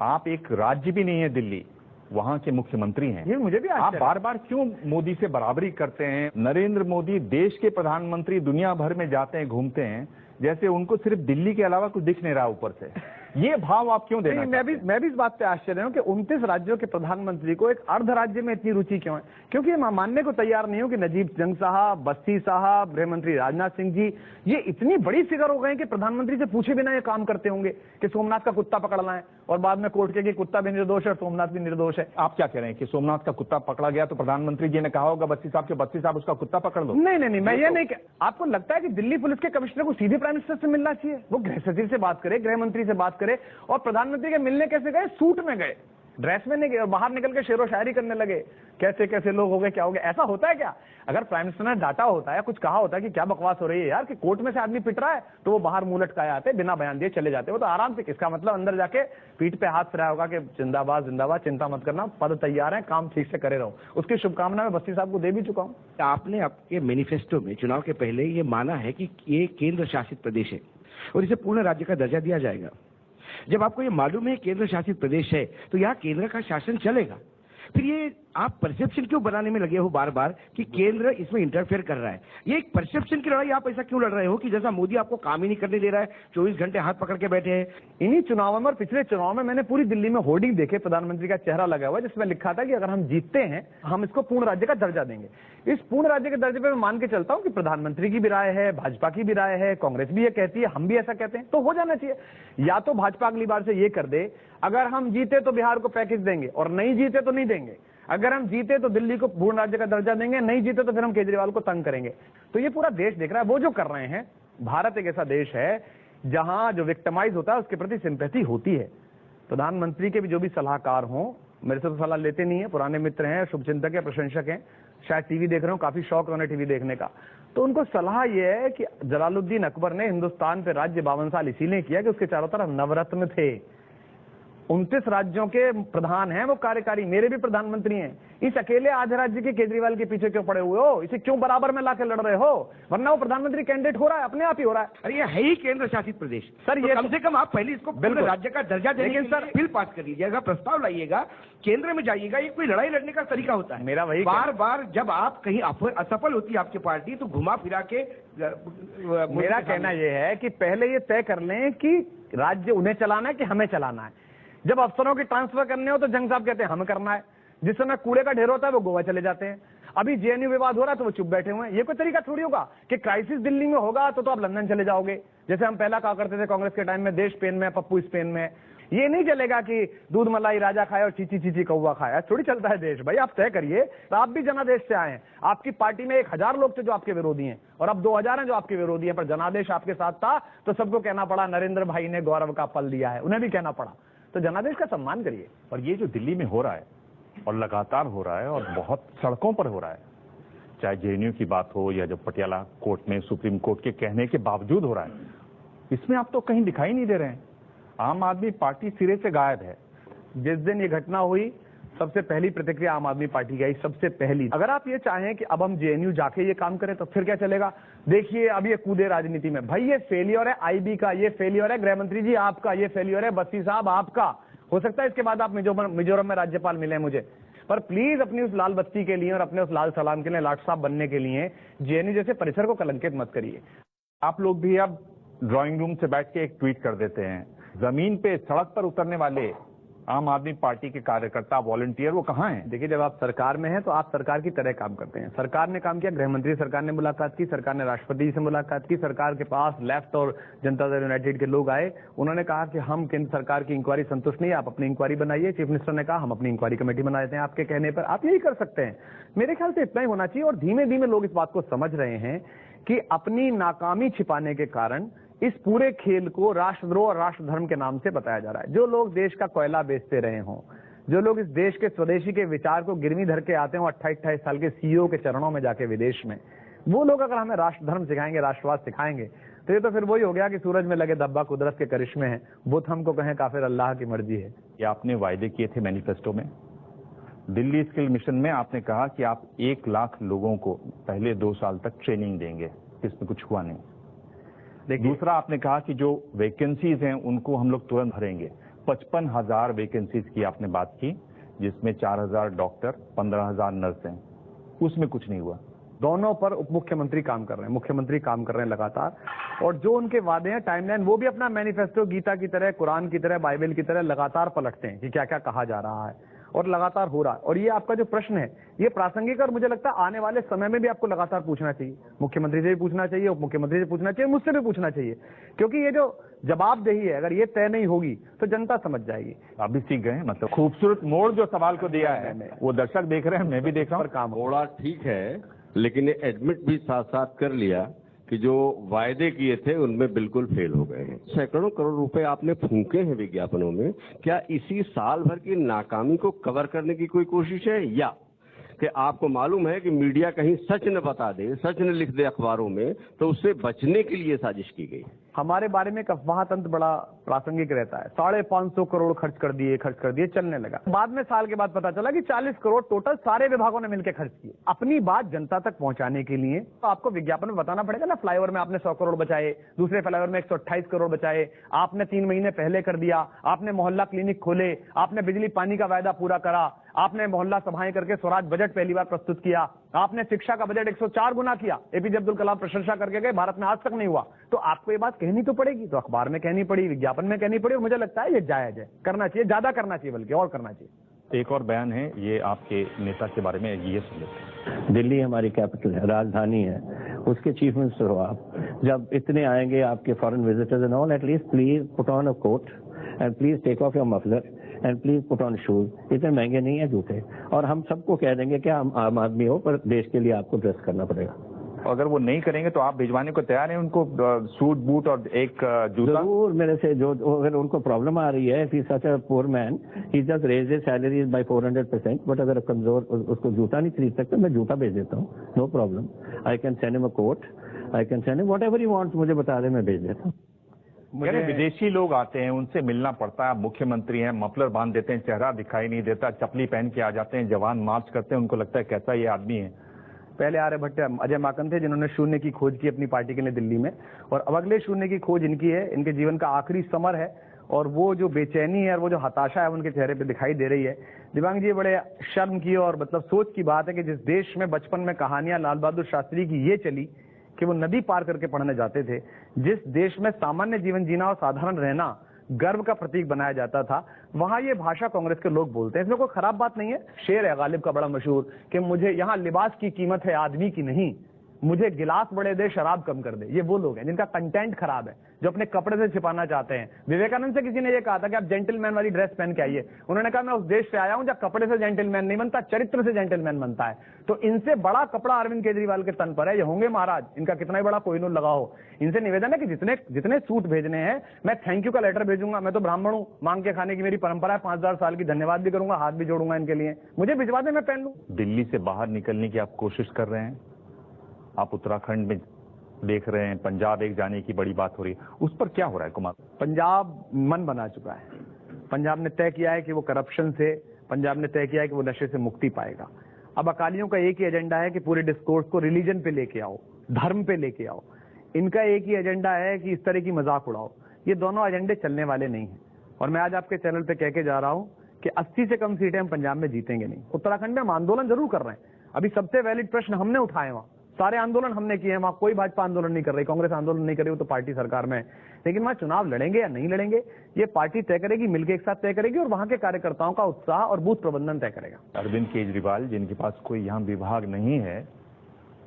आप एक राज्य भी नहीं है दिल्ली, वहां के मुख्यमंत्री हैं। ये मुझे भी आप बार बार क्यों मोदी से बराबरी करते हैं? नरेंद्र मोदी देश के प्रधानमंत्री दुनिया भर में जाते हैं, घूमते हैं, जैसे उनको सिर्फ दिल्ली के अलावा कुछ दिख नहीं रहा ऊपर से। ये भाव आप क्यों देना? मैं भी इस बात पे आश्चर्य हूं कि 29 राज्यों के प्रधानमंत्री को एक अर्ध राज्य में इतनी रुचि क्यों है? क्योंकि मैं मानने को तैयार नहीं हूं कि नजीब जंग साहब, बस्ती साहब, गृह मंत्री राजनाथ सिंह जी, ये इतनी बड़ी फिगर हो गए कि प्रधानमंत्री से पूछे बिना ये काम करते होंगे कि सोमनाथ का कुत्ता पकड़ना है, और बाद में कोर्ट के कि कुत्ता भी निर्दोष है और सोमनाथ भी निर्दोष है। आप क्या कह रहे हैं कि सोमनाथ का कुत्ता पकड़ा गया तो प्रधानमंत्री जी ने कहा होगा बस्ती साहब के, बस्ती साहब उसका कुत्ता पकड़ लो? नहीं, मैं ये नहीं। आपको लगता है कि दिल्ली पुलिस के कमिश्नर को सीधे प्राइम मिनिस्टर से मिलना चाहिए? वो गृह सचिव से बात करे, गृह मंत्री से बात करे, और प्रधानमंत्री के मिलने कैसे गए? सूट में गए, ड्रेस में नहीं गए, और बाहर निकल के शेरो शायरी करने लगे, कैसे कैसे लोग हो गए, क्या हो गया। ऐसा होता है क्या? अगर प्राइम मिनिस्टर ने डांटा होता है, कुछ कहा होता है कि क्या बकवास हो रही है यार, कि कोर्ट में से आदमी पिट रहा है, तो वो बाहर मुंह लटकाए आते, बिना बयान दिए चले जाते। वो तो आराम से, इसका मतलब अंदर जाके पीठ पे हाथ फिराया होगा कि जिंदाबाद जिंदाबाद, चिंता मत करना, पद तैयार है, काम ठीक से करे रहो। उसकी शुभकामना मैं बस्ती साहब को दे भी चुका हूं। आपने आपके मैनिफेस्टो में चुनाव के पहले ये माना है कि ये केंद्र शासित प्रदेश है और इसे पूर्ण राज्य का दर्जा दिया जाएगा। जब आपको ये मालूम है केंद्र शासित प्रदेश है तो यहाँ केंद्र का शासन चलेगा, फिर ये आप परसेप्शन क्यों बनाने में लगे हो बार बार कि केंद्र इसमें इंटरफेयर कर रहा है? ये एक परसेप्शन की लड़ाई आप ऐसा क्यों लड़ रहे हो कि जैसा मोदी आपको काम ही नहीं करने दे रहा है, 24 घंटे हाथ पकड़ के बैठे हैं? इन्हीं चुनावों में और पिछले चुनाव में मैंने पूरी दिल्ली में होर्डिंग देखे, प्रधानमंत्री का चेहरा लगा हुआ है जिसमें लिखा था कि अगर हम जीतते हैं हम इसको पूर्ण राज्य का दर्जा देंगे। इस पूर्ण राज्य के दर्जे पे मैं मान के चलता हूं कि प्रधानमंत्री की भी राय है, भाजपा की भी राय है, कांग्रेस भी ये कहती है, हम भी ऐसा कहते हैं, तो हो जाना चाहिए। या तो भाजपा अगली बार से ये कर दे, अगर हम जीते तो बिहार को पैकेज देंगे और नहीं जीते तो नहीं देंगे, अगर हम जीते तो दिल्ली को पूर्ण राज्य का दर्जा देंगे, नहीं जीते तो फिर हम केजरीवाल को तंग करेंगे। तो ये पूरा देश देख रहा है वो जो कर रहे हैं। भारत एक ऐसा देश है जहां जो विक्टिमाइज होता है उसके प्रति सिंपैथी होती है। प्रधानमंत्री के भी जो भी सलाहकार हों, मेरे से तो सलाह लेते नहीं है, पुराने मित्र हैं, शुभचिंतक है, प्रशंसक हैं, शायद टीवी देख रहे हो, काफी शौक है उन्हें टीवी देखने का, तो उनको सलाह यह है कि जलालुद्दीन अकबर ने हिंदुस्तान पे राज्य 52 साल इसीलिए किया कि उसके चारों तरफ नवरत्न थे। 29 राज्यों के प्रधान हैं वो कार्यकारी, मेरे भी प्रधानमंत्री हैं। इस अकेले आधे राज्य के केजरीवाल के पीछे क्यों पड़े हुए हो? इसे क्यों बराबर में लाके लड़ रहे हो? वरना वो प्रधानमंत्री कैंडिडेट हो रहा है, अपने आप ही हो रहा है। अरे ये है ही केंद्र शासित प्रदेश सर, ये कम से कम आप पहले इसको पूर्ण राज्य का दर्जा देने के लिए बिल पास कर लीजिएगा, प्रस्ताव लाइएगा, केंद्र में जाइएगा। ये कोई लड़ाई लड़ने का तरीका होता है? मेरा वही बार बार जब आप कहीं असफल होती है आपकी पार्टी तो घुमा फिरा के मेरा कहना यह है कि पहले ये तय कर लें कि राज्य उन्हें चलाना है कि हमें चलाना है। जब अफसरों की ट्रांसफर करने हो तो जंग साहब कहते हैं हमें करना है, जिस समय कूड़े का ढेर होता है वो गोवा चले जाते हैं। अभी जेएनयू विवाद हो रहा है तो वो चुप बैठे हुए हैं। ये कोई तरीका थोड़ी होगा कि क्राइसिस दिल्ली में होगा तो आप लंदन चले जाओगे, जैसे हम पहला कहा करते थे कांग्रेस के टाइम में, देश स्पेन में, पप्पू स्पेन में। ये नहीं चलेगा कि दूध मलाई राजा खाए और चीची चीची कौवा खाया, थोड़ी चलता है देश। भाई आप तय करिए। तो आप भी जनादेश से आए हैं, आपकी पार्टी में 1000 लोग थे जो आपके विरोधी हैं और अब 2000 हैं जो आपके विरोधी हैं, पर जनादेश आपके साथ था तो सबको कहना पड़ा नरेंद्र भाई ने गौरव का पल दिया है, उन्हें भी कहना पड़ा। तो जनादेश का सम्मान करिए। और ये जो दिल्ली में हो रहा है और लगातार हो रहा है और बहुत सड़कों पर हो रहा है, चाहे जेएनयू की बात हो या जो पटियाला कोर्ट में सुप्रीम कोर्ट के कहने के बावजूद हो रहा है, इसमें आप तो कहीं दिखाई नहीं दे रहे हैं। आम आदमी पार्टी सिरे से गायब है। जिस दिन ये घटना हुई सबसे पहली प्रतिक्रिया आम आदमी पार्टी की आई, सबसे पहली। अगर आप ये चाहें कि अब हम जेएनयू जाके ये काम करें तो फिर क्या चलेगा? देखिए अब ये कूदे राजनीति में। भाई ये फेलियर है आईबी का, ये फेलियर है गृह मंत्री जी आपका, ये फेलियर है बस्ती साहब आपका। हो सकता है इसके बाद आप मिजोरम में राज्यपाल मिले मुझे, पर प्लीज अपनी उस लाल बत्ती के लिए और अपने उस लाल सलाम के लिए लाट साहब बनने के लिए जेएनयू जैसे परिसर को कलंकित मत करिए। आप लोग भी अब ड्राइंग रूम से बैठ के एक ट्वीट कर देते हैं, जमीन पे सड़क पर उतरने वाले आम आदमी पार्टी के कार्यकर्ता वॉलंटियर वो कहाँ हैं? देखिए, जब आप सरकार में हैं तो आप सरकार की तरह काम करते हैं। सरकार ने काम किया, गृह मंत्री सरकार ने मुलाकात की, सरकार ने राष्ट्रपति जी से मुलाकात की, सरकार के पास लेफ्ट और जनता दल यूनाइटेड के लोग आए, उन्होंने कहा कि हम केंद्र सरकार की इंक्वायरी संतुष्ट नहीं है, आप अपनी इंक्वायरी बनाइए। चीफ मिनिस्टर ने कहा हम अपनी इंक्वायरी कमेटी बना देते हैं आपके कहने पर। आप यही कर सकते हैं, मेरे ख्याल से इतना ही होना चाहिए। और धीमे धीमे लोग इस बात को समझ रहे हैं कि अपनी नाकामी छिपाने के कारण इस पूरे खेल को राष्ट्रद्रोह और राष्ट्र धर्म के नाम से बताया जा रहा है। जो लोग देश का कोयला बेचते रहे हों, जो लोग इस देश के स्वदेशी के विचार को गिरवी धर के आते हो 28-28 साल के सीईओ के चरणों में जाके विदेश में, वो लोग अगर हमें राष्ट्र धर्म सिखाएंगे, राष्ट्रवाद सिखाएंगे, तो ये तो फिर वही हो गया कि सूरज में लगे धब्बा कुदरत के करिश्मे हैं, बुत हमको कहें काफिर अल्लाह की मर्जी है। ये आपने वायदे किए थे मैनिफेस्टो में। दिल्ली स्किल मिशन में आपने कहा कि आप 1 लाख लोगों को पहले 2 साल तक ट्रेनिंग देंगे, इसमें कुछ हुआ नहीं। दूसरा, आपने कहा कि जो वैकेंसीज हैं उनको हम लोग तुरंत भरेंगे। 55,000 वैकेंसीज की आपने बात की, जिसमें 4,000 डॉक्टर, 15,000 नर्स हैं, उसमें कुछ नहीं हुआ। दोनों पर उप मुख्यमंत्री काम कर रहे हैं, मुख्यमंत्री काम कर रहे हैं लगातार। और जो उनके वादे हैं, टाइमलाइन, वो भी अपना मैनिफेस्टो गीता की तरह, कुरान की तरह, बाइबल की तरह लगातार पलटते हैं कि क्या क्या कहा जा रहा है, और लगातार हो रहा है। और ये आपका जो प्रश्न है ये प्रासंगिक, और मुझे लगता है आने वाले समय में भी आपको लगातार पूछना चाहिए। मुख्यमंत्री से भी पूछना चाहिए, उप मुख्यमंत्री से पूछना चाहिए, मुझसे भी पूछना चाहिए, क्योंकि ये जो जवाबदेही है अगर ये तय नहीं होगी तो जनता समझ जाएगी। आप भी सीख गए, मतलब खूबसूरत मोड़ जो सवाल को दिया है वो दर्शक देख रहे हैं, मैं भी देख रहा हूँ। काम थोड़ा ठीक है, लेकिन ये एडमिट भी साथ साथ कर लिया कि जो वायदे किए थे उनमें बिल्कुल फेल हो गए हैं। सैकड़ों करोड़ रुपए आपने फूंके हैं विज्ञापनों में, क्या इसी साल भर की नाकामी को कवर करने की कोई कोशिश है, या कि आपको मालूम है कि मीडिया कहीं सच न बता दे, सच न लिख दे अखबारों में, तो उससे बचने के लिए साजिश की गई? हमारे बारे में एक अफवाह तंत्र बड़ा प्रासंगिक रहता है। 550 करोड़ खर्च कर दिए, चलने लगा। बाद में साल के बाद पता चला कि 40 करोड़ टोटल सारे विभागों ने मिलकर खर्च किए। अपनी बात जनता तक पहुंचाने के लिए तो आपको विज्ञापन में बताना पड़ेगा ना। फ्लाईओवर में आपने 100 करोड़ बचाए, दूसरे फ्लाईओवर में 128 करोड़ बचाए, आपने 3 महीने पहले कर दिया, आपने मोहल्ला क्लिनिक खोले, आपने बिजली पानी का वायदा पूरा करा, आपने मोहल्ला सभाएं करके स्वराज बजट पहली बार प्रस्तुत किया, आपने शिक्षा का बजट 104 गुना किया। एपीजे अब्दुल कलाम प्रशंसा करके गए, भारत में आज तक नहीं हुआ। तो आपको ये बात कहनी तो पड़ेगी, तो अखबार में कहनी पड़ी, विज्ञापन में कहनी पड़ी, और मुझे लगता है ये जायज है, करना चाहिए, ज्यादा करना चाहिए, बल्कि और करना चाहिए। एक और बयान है, ये आपके नेता के बारे में, ये सुन लेते। दिल्ली हमारी कैपिटल है, राजधानी है, उसके चीफ मिनिस्टर हो आप। जब इतने आएंगे आपके foreign visitors and all, at least please put on a coat and please take off your muffler and please put on shoes. इतने महंगे नहीं है जूते, और हम सबको कह देंगे कि हम आम आदमी हो, पर देश के लिए आपको ड्रेस करना पड़ेगा। अगर वो नहीं करेंगे तो आप भिजवाने को तैयार हैं उनको सूट बूट और एक जूता? जरूर, मेरे से जो अगर उनको प्रॉब्लम आ रही है, if he such a poor man, he just raise his salary by 400%, but अगर कमजोर उसको जूता नहीं खरीद सकते, मैं जूता भेज देता हूँ, no problem. I can send him a coat, I can send him whatever he wants, मुझे बता दे, मैं भेज देता हूँ। मुझे विदेशी लोग आते हैं, उनसे मिलना पड़ता है, मुख्यमंत्री हैं, मफलर बांध देते हैं, चेहरा दिखाई नहीं देता, चपली पहन के आ जाते हैं, जवान मार्च करते हैं, उनको लगता है कैसा ये आदमी है। पहले आर्यभट्ट अजय माकन थे जिन्होंने शून्य की खोज की अपनी पार्टी के लिए दिल्ली में, और अब अगले शून्य की खोज इनकी है। इनके जीवन का आखिरी समर है, और वो जो बेचैनी है और वो जो हताशा है उनके चेहरे पे दिखाई दे रही है। दिव्यांग जी, बड़े शर्म की और मतलब सोच की बात है कि जिस देश में बचपन में कहानियां लाल बहादुर शास्त्री की ये चली कि वो नदी पार करके पढ़ने जाते थे, जिस देश में सामान्य जीवन जीना और साधारण रहना गर्व का प्रतीक बनाया जाता था, वहां ये भाषा कांग्रेस के लोग बोलते हैं। इसमें कोई खराब बात नहीं है। शेर है गालिब का बड़ा मशहूर कि मुझे यहाँ लिबास की कीमत है आदमी की नहीं, मुझे गिलास बड़े दे शराब कम कर दे। ये वो लोग हैं जिनका कंटेंट खराब है, जो अपने कपड़े से छिपाना चाहते हैं। विवेकानंद से किसी ने ये कहा था कि आप जेंटलमैन वाली ड्रेस पहन के आइए, उन्होंने कहा मैं उस देश से आया हूं जहां कपड़े से जेंटलमैन नहीं बनता, चरित्र से जेंटलमैन बनता है। तो इनसे बड़ा कपड़ा अरविंद केजरीवाल के तन पर है, ये होंगे महाराज, इनका कितना ही बड़ा कोहिनूर लगा हो। इनसे निवेदन है कि जितने सूट भेजने हैं, मैं थैंक यू का लेटर भेजूंगा। मैं तो ब्राह्मण हूं, मांग के खाने की मेरी परंपरा है, 5000 साल की, धन्यवाद भी करूंगा, हाथ भी जोड़ूंगा इनके लिए, मुझे भिजवा दे, मैं पहन लूं। दिल्ली से बाहर निकलने की आप कोशिश कर रहे हैं, आप उत्तराखंड में देख रहे हैं, पंजाब एक जाने की बड़ी बात हो रही है, उस पर क्या हो रहा है कुमार? पंजाब मन बना चुका है। पंजाब ने तय किया है कि वो करप्शन से, पंजाब ने तय किया है कि वो नशे से मुक्ति पाएगा। अब अकालियों का एक ही एजेंडा है कि पूरे डिस्कोर्स को रिलीजन पे लेके आओ, धर्म पे लेके आओ। इनका एक ही एजेंडा है कि इस तरह की मजाक उड़ाओ। ये दोनों एजेंडे चलने वाले नहीं हैं। और मैं आज आपके चैनल पे कह के जा रहा हूं कि 80 से कम सीटें हम पंजाब में जीतेंगे नहीं। उत्तराखंड में हम आंदोलन जरूर कर रहे हैं, अभी सबसे वैलिड प्रश्न हमने उठाए, वहां सारे आंदोलन हमने किए हैं, वहां कोई भाजपा आंदोलन नहीं कर रही, कांग्रेस आंदोलन नहीं कर रही, वो तो पार्टी सरकार में है। लेकिन वहां चुनाव लड़ेंगे या नहीं लड़ेंगे ये पार्टी तय करेगी, मिलकर एक साथ तय करेगी, और वहां के कार्यकर्ताओं का उत्साह और बूथ प्रबंधन तय करेगा। अरविंद केजरीवाल जिनके पास कोई यहाँ विभाग नहीं है,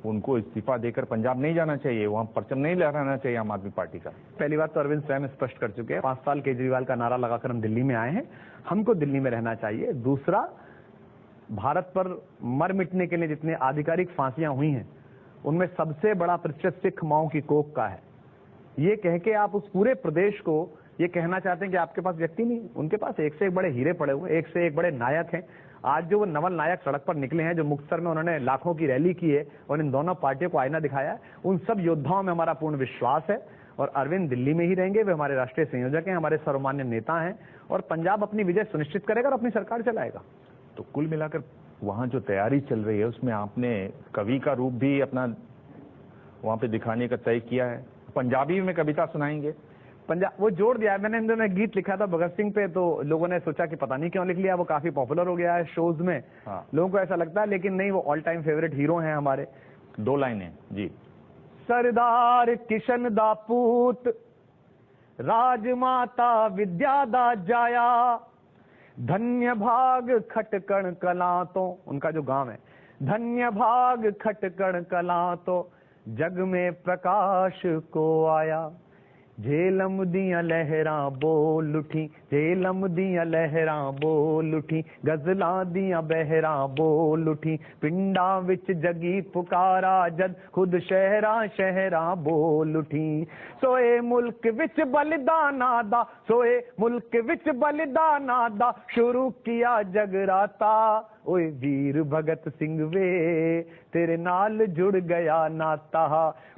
उनको इस्तीफा देकर पंजाब नहीं जाना चाहिए, वहां परचम नहीं लहराना चाहिए आम आदमी पार्टी का। पहली बात तो अरविंद स्वयं स्पष्ट कर चुके हैं, 5 साल केजरीवाल का नारा लगाकर हम दिल्ली में आए हैं, हमको दिल्ली में रहना चाहिए। दूसरा, भारत पर मर मिटने के लिए जितने आधिकारिक फांसियां हुई हैं उनमें सबसे बड़ा प्रतिशत सिख माओं की कोख का है। ये कह के आप उस पूरे प्रदेश को ये कहना चाहते हैं कि आपके पास व्यक्ति नहीं, उनके पास एक से एक बड़े हीरे पड़े हुए, एक से एक बड़े नायक हैं। आज जो वो नवल नायक सड़क पर निकले हैं, जो मुक्तसर में उन्होंने लाखों की रैली की है और इन दोनों पार्टियों को आईना दिखाया है, उन सब योद्धाओं में हमारा पूर्ण विश्वास है। और अरविंद दिल्ली में ही रहेंगे, वे हमारे राष्ट्रीय संयोजक हैं, हमारे सर्वमान्य नेता हैं, और पंजाब अपनी विजय सुनिश्चित करेगा और अपनी सरकार चलाएगा। तो कुल मिलाकर वहां जो तैयारी चल रही है उसमें आपने कवि का रूप भी अपना वहां पे दिखाने का तय किया है, पंजाबी में कविता सुनाएंगे? पंजाब वो जोड़ दिया है मैंने, इन दिनों गीत लिखा था भगत सिंह पे, तो लोगों ने सोचा कि पता नहीं क्यों लिख लिया, वो काफी पॉपुलर हो गया है शोज में। हाँ। लोगों को ऐसा लगता है, लेकिन नहीं, वो ऑल टाइम फेवरेट हीरो हैं हमारे। 2 लाइनें जी। सरदार किशन दा पूत, राजमाता विद्या दा जाया, धन्य भाग खटकण कला तो, उनका जो गांव है, धन्य भाग खटकण कला तो जग में प्रकाश को आया। झेलम दियां लहरां बोल उठी, झेलम दियां लहरां बोल उठी, गजलां दियां बहरां बोल उठी, पिंडां विच जगी पुकारा जद खुद शहरां शहरां बोल उठी। सोए मुल्क विच बलिदाना दा, सोए मुल्क विच बलिदाना दा, शुरू किया जगराता। ओए वीर भगत सिंह वे, तेरे नाल जुड़ गया नाता।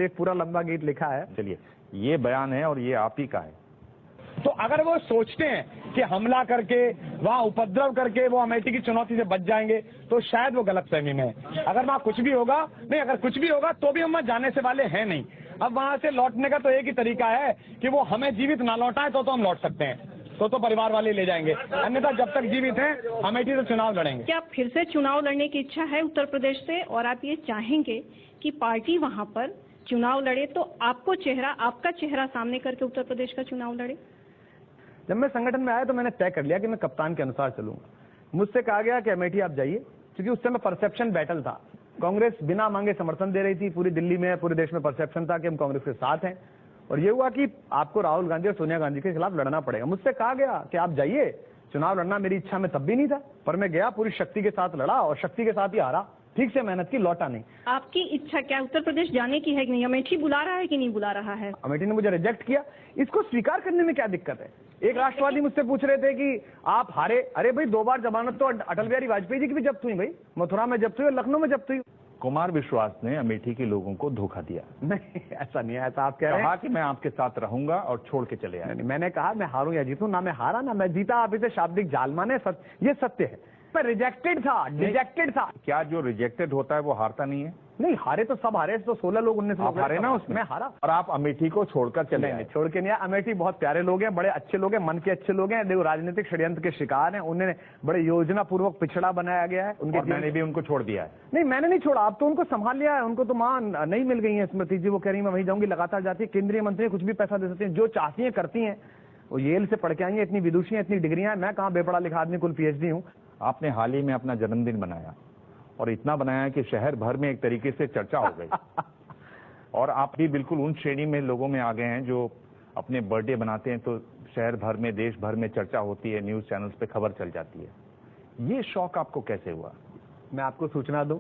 एक पूरा लंबा गीत लिखा है। चलिए, ये बयान है और ये आप ही का है। तो अगर वो सोचते हैं कि हमला करके, वहां उपद्रव करके वो अमेठी की चुनौती से बच जाएंगे, तो शायद वो गलतफहमी में है। अगर वहां कुछ भी होगा, नहीं, अगर कुछ भी होगा तो भी हम वहां जाने से वाले हैं नहीं। अब वहां से लौटने का तो एक ही तरीका है कि वो हमें जीवित ना लौटाए, तो हम लौट सकते हैं, तो परिवार वाले ले जाएंगे, अन्यथा जब तक जीवित हैं अमेठी से चुनाव लड़ेंगे। क्या फिर से चुनाव लड़ने की इच्छा है उत्तर प्रदेश से, और आप ये चाहेंगे कि पार्टी वहां पर चुनाव लड़े, तो आपका चेहरा सामने करके उत्तर प्रदेश का चुनाव लड़े? जब मैं संगठन में आया तो मैंने तय कर लिया कि मैं कप्तान के अनुसार चलूंगा। मुझसे कहा गया कि अमेठी आप जाइए, क्योंकि उस समय परसेप्शन बैटल था, कांग्रेस बिना मांगे समर्थन दे रही थी, पूरी दिल्ली में, पूरे देश में परसेप्शन था कि हम कांग्रेस के साथ हैं, और ये हुआ कि आपको राहुल गांधी और सोनिया गांधी के खिलाफ लड़ना पड़ेगा। मुझसे कहा गया कि आप जाइए, चुनाव लड़ना मेरी इच्छा में तब भी नहीं था, पर मैं गया, पूरी शक्ति के साथ लड़ा और शक्ति के साथ ही हारा। ठीक से मेहनत की, लौटा नहीं। आपकी इच्छा क्या उत्तर प्रदेश जाने की है कि नहीं? अमेठी बुला रहा है कि नहीं बुला रहा है? अमेठी ने मुझे रिजेक्ट किया, इसको स्वीकार करने में क्या दिक्कत है? एक राष्ट्रवादी मुझसे पूछ रहे थे कि आप हारे, अरे भाई 2 बार जमानत तो अटल बिहारी वाजपेयी जी की भी जब्त हुई, भाई मथुरा में जब्त हुई और लखनऊ में जब्त हुई। कुमार विश्वास ने अमेठी के लोगों को धोखा दिया। नहीं, ऐसा नहीं है, ऐसा आप कह रहे हैं। कहा कि मैं आपके साथ रहूंगा और छोड़ के चले आए। मैंने कहा मैं हारूं या जीतूं, ना मैं हारा ना मैं जीता, आप इसे शाब्दिक जाल माने, ये सत्य है। मैं रिजेक्टेड था, डिजेक्टेड था। क्या जो रिजेक्टेड होता है वो हारता नहीं है? नहीं, हारे तो सब हारे, तो 16 लोग 19 लोग हारे ना उसमें। मैं हारा। और आप अमेठी को छोड़कर चले आए? छोड़ के नहीं आया, अमेठी बहुत प्यारे लोग हैं, बड़े अच्छे लोग हैं, मन के अच्छे लोग हैं, देखो राजनीतिक षड्यंत्र के शिकार हैं, उन्हें बड़े योजना पूर्वक पिछड़ा बनाया गया है उनके। मैंने भी उनको छोड़ दिया है। नहीं, मैंने नहीं छोड़ा, आप तो उनको संभाल लिया है। उनको तो मां नहीं मिल गई है स्मृति जी, वो कह रही मैं वहीं जाऊंगी, लगातार जाती है। केंद्रीय मंत्री कुछ भी पैसा दे सकती है, जो चाहती है करती है। वो येल से पढ़ के आई है, इतनी विदुषी है, इतनी डिग्रियां, मैं कहाँ बेपढ़ा लिखा आदमी, कुल PhD हूँ। आपने हाल ही में अपना जन्मदिन बनाया, और इतना बनाया कि शहर भर में एक तरीके से चर्चा हो गई। और आप भी बिल्कुल उन श्रेणी में लोगों में आ गए हैं जो अपने बर्थडे बनाते हैं तो शहर भर में, देश भर में चर्चा होती है, न्यूज चैनल्स पे खबर चल जाती है। ये शौक आपको कैसे हुआ? मैं आपको सूचना दूं